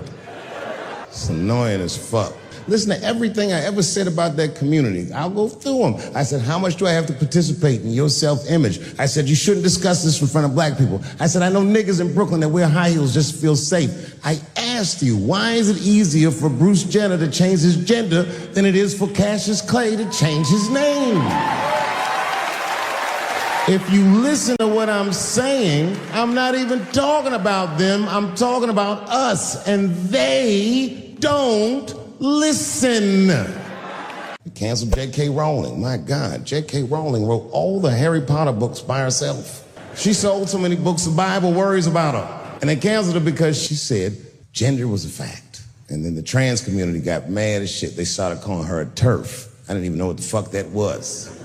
It's annoying as fuck. Listen to everything I ever said about that community. I'll go through them. I said, how much do I have to participate in your self-image? I said, you shouldn't discuss this in front of black people. I said, I know niggas in Brooklyn that wear high heels just to feel safe. I asked you, why is it easier for Bruce Jenner to change his gender than it is for Cassius Clay to change his name? If you listen to what I'm saying, I'm not even talking about them. I'm talking about us, and they don't listen. You canceled J.K. Rowling. My God, J.K. Rowling wrote all the Harry Potter books by herself. She sold so many books, the Bible worries about her. And they canceled her because she said gender was a fact. And then the trans community got mad as shit. They started calling her a TERF. I didn't even know what the fuck that was.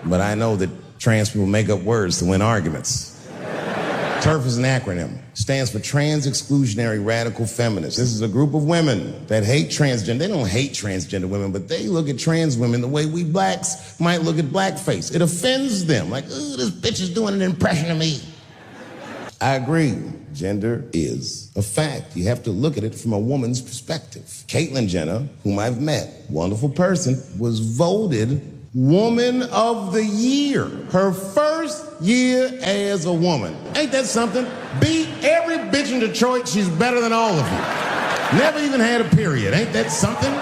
But I know that trans people make up words to win arguments. TERF is an acronym. Stands for Trans Exclusionary Radical Feminists. This is a group of women that hate transgender. They don't hate transgender women, but they look at trans women the way we blacks might look at blackface. It offends them. Like, ooh, this bitch is doing an impression of me. I agree. Gender is a fact. You have to look at it from a woman's perspective. Caitlyn Jenner, whom I've met, wonderful person, was voted Woman of the Year. Her first year as a woman. Ain't that something? Beat every bitch in Detroit. She's better than all of you. Never even had a period. Ain't that something?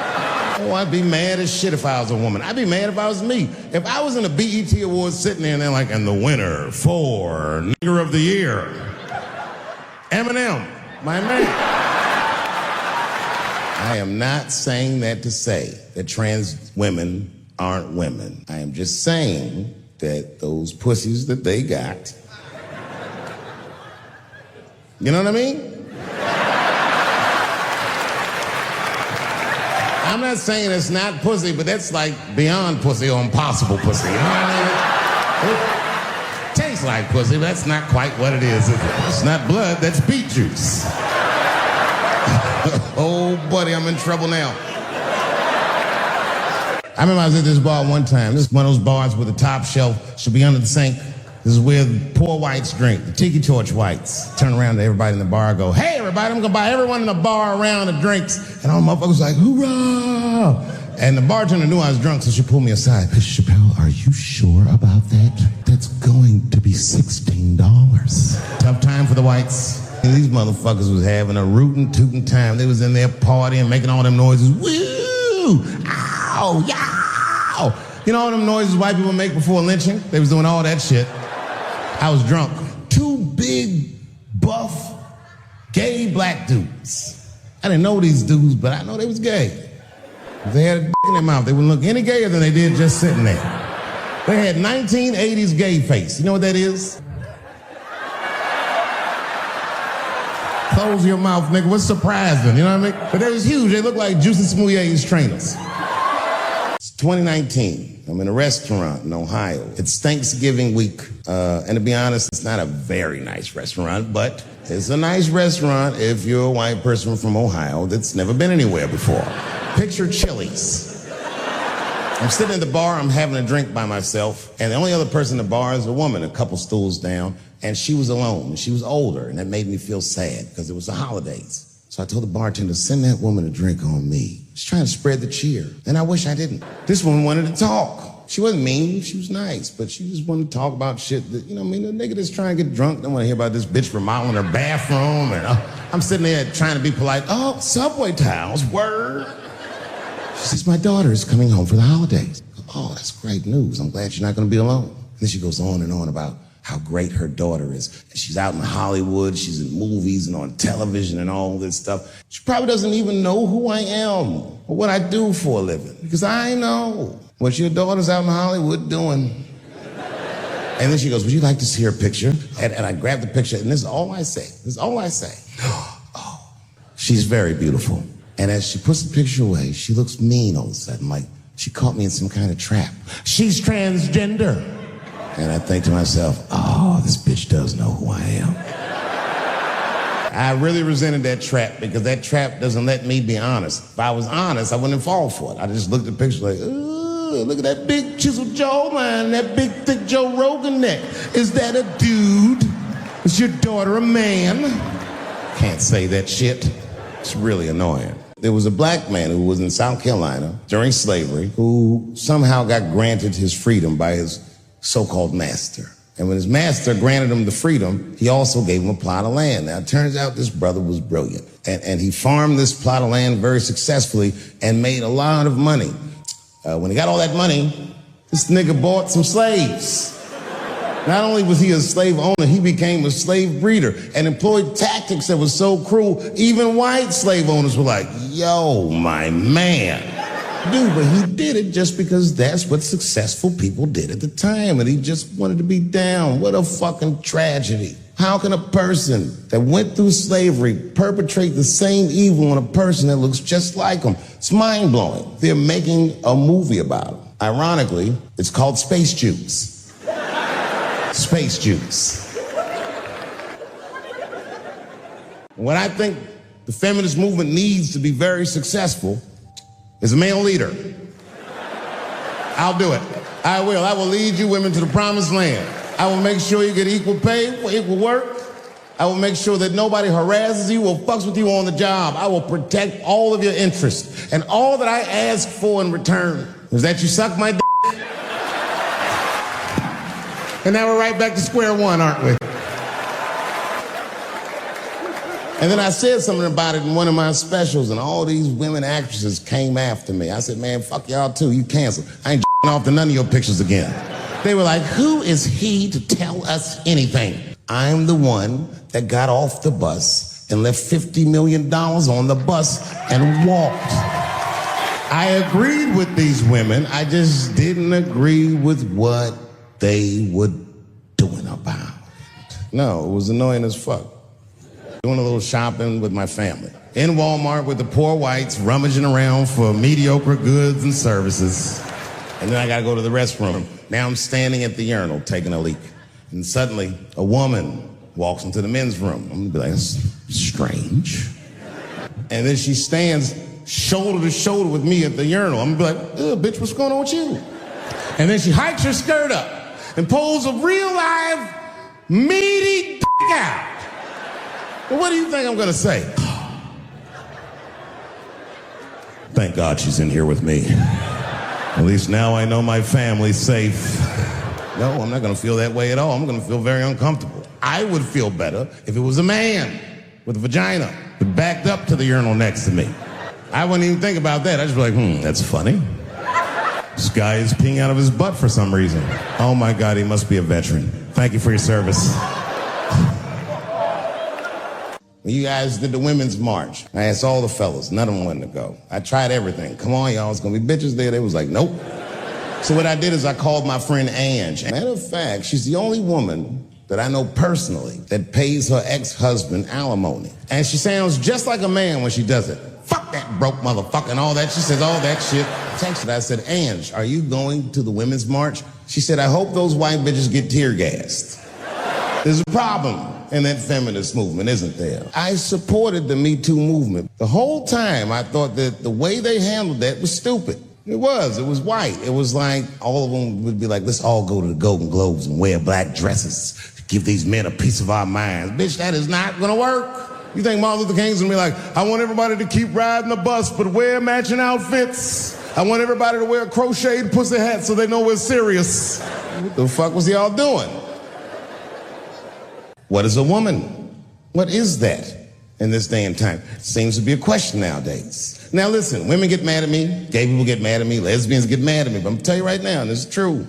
Oh, I'd be mad as shit if I was a woman. I'd be mad if I was me. If I was in a BET Awards sitting there and they're like, and the winner for Nigger of the Year, Eminem, my man. I am not saying that to say that trans women aren't women. I am just saying that those pussies that they got, you know what I mean? I'm not saying it's not pussy, but that's like beyond pussy or impossible pussy. You know what I mean? It tastes like pussy, but that's not quite what it is it? It's not blood, that's beet juice. Oh, buddy, I'm in trouble now. I remember I was at this bar one time. This is one of those bars where the top shelf should be under the sink. This is where poor whites drink, the tiki torch whites. Turn around to everybody in the bar and go, hey, everybody, I'm going to buy everyone in the bar around the drinks. And all the motherfuckers was like, hoorah! And the bartender knew I was drunk, so she pulled me aside. Mr. Chappelle, are you sure about that? That's going to be $16. Tough time for the whites. And these motherfuckers was having a rootin' tootin' time. They was in there partying, making all them noises. Woo! Ow! Yow! You know all them noises white people make before lynching? They was doing all that shit. I was drunk. Two big, buff, gay black dudes. I didn't know these dudes, but I know they was gay. If they had a dick in their mouth, they wouldn't look any gayer than they did just sitting there. They had 1980s gay face. You know what that is? Close your mouth, nigga. What's surprising? You know what I mean? But they was huge. They looked like Juicy Smouye's trainers. It's 2019. I'm in a restaurant in Ohio. It's Thanksgiving week. And to be honest, it's not a very nice restaurant, but it's a nice restaurant if you're a white person from Ohio that's never been anywhere before. Picture Chili's. I'm sitting in the bar, I'm having a drink by myself, and the only other person in the bar is a woman, a couple stools down, and she was alone, and she was older, and that made me feel sad because it was the holidays. So I told the bartender, send that woman a drink on me. She's trying to spread the cheer, and I wish I didn't. This woman wanted to talk. She wasn't mean, she was nice, but she just wanted to talk about shit that, you know what I mean, the nigga that's trying to get drunk don't want to hear about this bitch remodeling her bathroom, and I'm sitting there trying to be polite. Oh, subway towels, word. She says, my daughter is coming home for the holidays. Oh, that's great news. I'm glad you're not going to be alone. And then she goes on and on about how great her daughter is. And she's out in Hollywood, she's in movies and on television and all this stuff. She probably doesn't even know who I am or what I do for a living, because I know what your daughter's out in Hollywood doing. And then she goes, would you like to see her picture? And I grab the picture, and this is all I say. This is all I say. Oh, she's very beautiful. And as she puts the picture away, she looks mean all of a sudden, like she caught me in some kind of trap. She's transgender. And I think to myself, oh, this bitch does know who I am. I really resented that trap because that trap doesn't let me be honest. If I was honest, I wouldn't fall for it. I just looked at the picture like, ooh, look at that big chiseled jawline, that big thick Joe Rogan neck. Is that a dude? Is your daughter a man? Can't say that shit. It's really annoying. There was a black man who was in South Carolina during slavery who somehow got granted his freedom by his so-called master. And when his master granted him the freedom, he also gave him a plot of land. Now, it turns out this brother was brilliant. And he farmed this plot of land very successfully and made a lot of money. When he got all that money, this nigga bought some slaves. Not only was he a slave owner, he became a slave breeder and employed tactics that were so cruel, even white slave owners were like, yo, my man. Dude, but he did it just because that's what successful people did at the time, and he just wanted to be down. What a fucking tragedy. How can a person that went through slavery perpetrate the same evil on a person that looks just like him? It's mind-blowing. They're making a movie about him. Ironically, it's called Space Juice. Space Juice. What I think the feminist movement needs to be very successful is a male leader. I'll do it. I will. I will lead you women to the promised land. I will make sure you get equal pay for equal work. I will make sure that nobody harasses you or fucks with you on the job. I will protect all of your interests. And all that I ask for in return is that you suck my dick. And now we're right back to square one, aren't we? And then I said something about it in one of my specials, and all these women actresses came after me. I said, man, fuck y'all too, you canceled. I ain't off to none of your pictures again. They were like, who is he to tell us anything? I'm the one that got off the bus and left $50 million on the bus and walked. I agreed with these women, I just didn't agree with what they were doing about it. No, it was annoying as fuck. Doing a little shopping with my family. In Walmart with the poor whites rummaging around for mediocre goods and services. And then I gotta go to the restroom. Now I'm standing at the urinal taking a leak. And suddenly a woman walks into the men's room. I'm gonna be like, that's strange. And then she stands shoulder to shoulder with me at the urinal. I'm gonna be like, bitch, what's going on with you? And then she hikes her skirt up and pulls a real live meaty dick out. Well, what do you think I'm gonna say? Thank God she's in here with me. At least now I know my family's safe. No, I'm not gonna feel that way at all. I'm gonna feel very uncomfortable. I would feel better if it was a man with a vagina that backed up to the urinal next to me. I wouldn't even think about that. I'd just be like, that's funny. This guy is peeing out of his butt for some reason. Oh my God, he must be a veteran. Thank you for your service. When you guys did the Women's March, I asked all the fellas, none of them wanted to go. I tried everything. Come on, y'all, it's gonna be bitches there. They was like, nope. So what I did is I called my friend Ange. Matter of fact, she's the only woman that I know personally that pays her ex-husband alimony. And she sounds just like a man when she does it. Fuck that broke motherfucker and all that. She says all that shit. I texted her, I said, Ange, are you going to the Women's March? She said, I hope those white bitches get tear gassed. There's a problem in that feminist movement, isn't there? I supported the Me Too movement. The whole time I thought that the way they handled that was stupid. It was white. It was like all of them would be like, let's all go to the Golden Globes and wear black dresses to give these men a piece of our minds. Bitch, that is not gonna work. You think Martin Luther King's gonna be like, I want everybody to keep riding the bus but wear matching outfits. I want everybody to wear crocheted pussy hats so they know we're serious. What the fuck was y'all doing? What is a woman? What is that in this day and time? Seems to be a question nowadays. Now listen, women get mad at me, gay people get mad at me, lesbians get mad at me, but I'm gonna tell you right now, and this is true,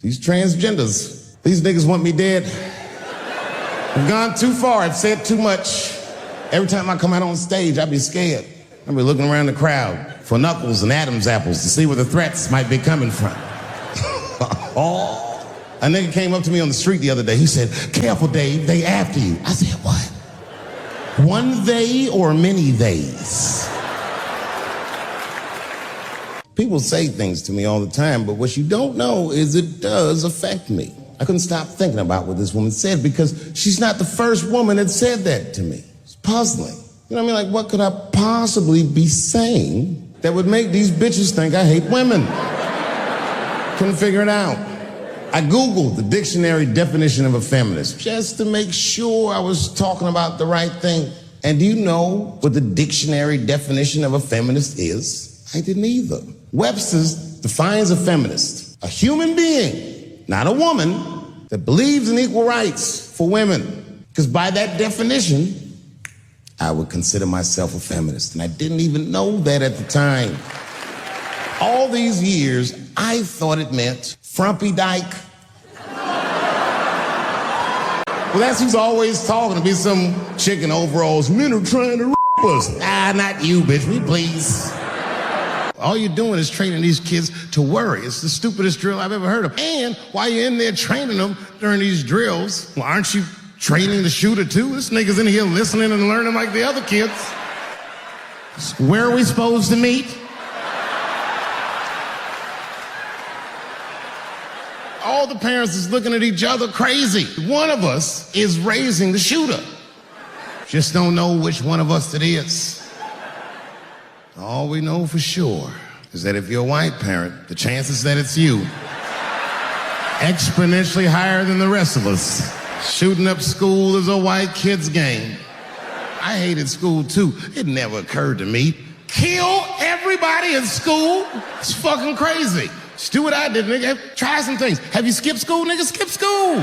these transgenders, these niggas want me dead. I've gone too far, I've said too much. Every time I come out on stage, I be scared. I be looking around the crowd for knuckles and Adam's apples to see where the threats might be coming from. Oh. A nigga came up to me on the street the other day, he said, careful Dave, they after you. I said, what? One they or many theys? People say things to me all the time, but what you don't know is it does affect me. I couldn't stop thinking about what this woman said because she's not the first woman that said that to me. It's puzzling. You know what I mean? Like, what could I possibly be saying that would make these bitches think I hate women? Couldn't figure it out. I Googled the dictionary definition of a feminist just to make sure I was talking about the right thing. And do you know what the dictionary definition of a feminist is? I didn't either. Webster's defines a feminist, a human being, not a woman, that believes in equal rights for women. Because by that definition, I would consider myself a feminist. And I didn't even know that at the time. All these years, I thought it meant frumpy dyke. Well, that's who's always talking, to be some chick in overalls. Men are trying to r*** us. Ah, not you, bitch, me please. All you're doing is training these kids to worry. It's the stupidest drill I've ever heard of. And while you're in there training them during these drills, well, aren't you training the shooter too? This nigga's in here listening and learning like the other kids. Where are we supposed to meet? All the parents is looking at each other crazy. One of us is raising the shooter. Just don't know which one of us it is. All we know for sure is that if you're a white parent, the chances that it's you exponentially higher than the rest of us. Shooting up school is a white kid's game. I hated school too. It never occurred to me. Kill everybody in school? It's fucking crazy. Just do what I did, nigga. Try some things. Have you skipped school, nigga? Skip school.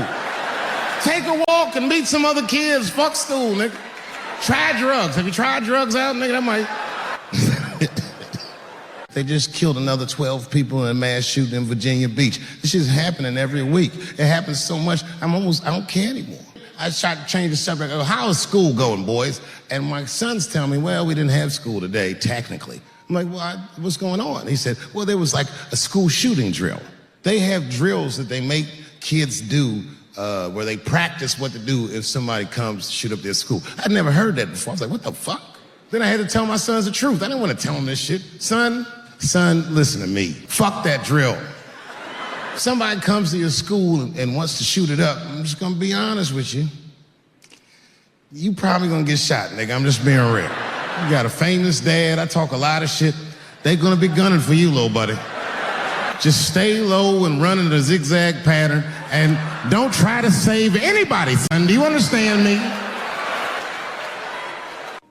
Take a walk and meet some other kids. Fuck school, nigga. Try drugs. Have you tried drugs out, nigga? That might... They just killed another 12 people in a mass shooting in Virginia Beach. This shit's happening every week. It happens so much, I don't care anymore. I tried to change the subject. I go, how is school going, boys? And my sons tell me, well, we didn't have school today, technically. I'm like, well, what's going on? He said, well, there was like a school shooting drill. They have drills that they make kids do where they practice what to do if somebody comes to shoot up their school. I'd never heard that before. I was like, what the fuck? Then I had to tell my sons the truth. I didn't want to tell them this shit. Son, listen to me. Fuck that drill. If somebody comes to your school and wants to shoot it up, I'm just gonna be honest with you. You probably gonna get shot, nigga. I'm just being real. You got a famous dad. I talk a lot of shit. They gonna be gunning for you, little buddy. Just stay low and run in a zigzag pattern and don't try to save anybody, son. Do you understand me?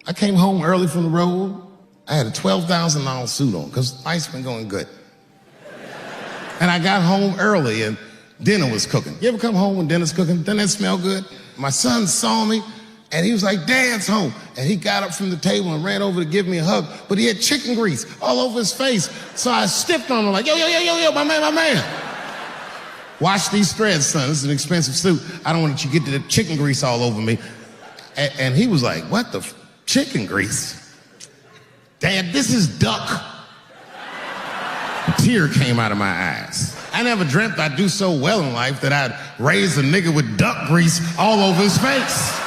I came home early from the road. I had a $12,000 suit on because life's been going good. And I got home early and dinner was cooking. You ever come home when dinner's cooking? Doesn't that smell good? My son saw me and he was like, Dad's home. And he got up from the table and ran over to give me a hug, but he had chicken grease all over his face. So I stiffed on him like, yo, my man. Wash these threads, son. This is an expensive suit. I don't want you to get the chicken grease all over me. And he was like, what the chicken grease? Dad, this is duck. A tear came out of my eyes. I never dreamt I'd do so well in life that I'd raise a nigga with duck grease all over his face.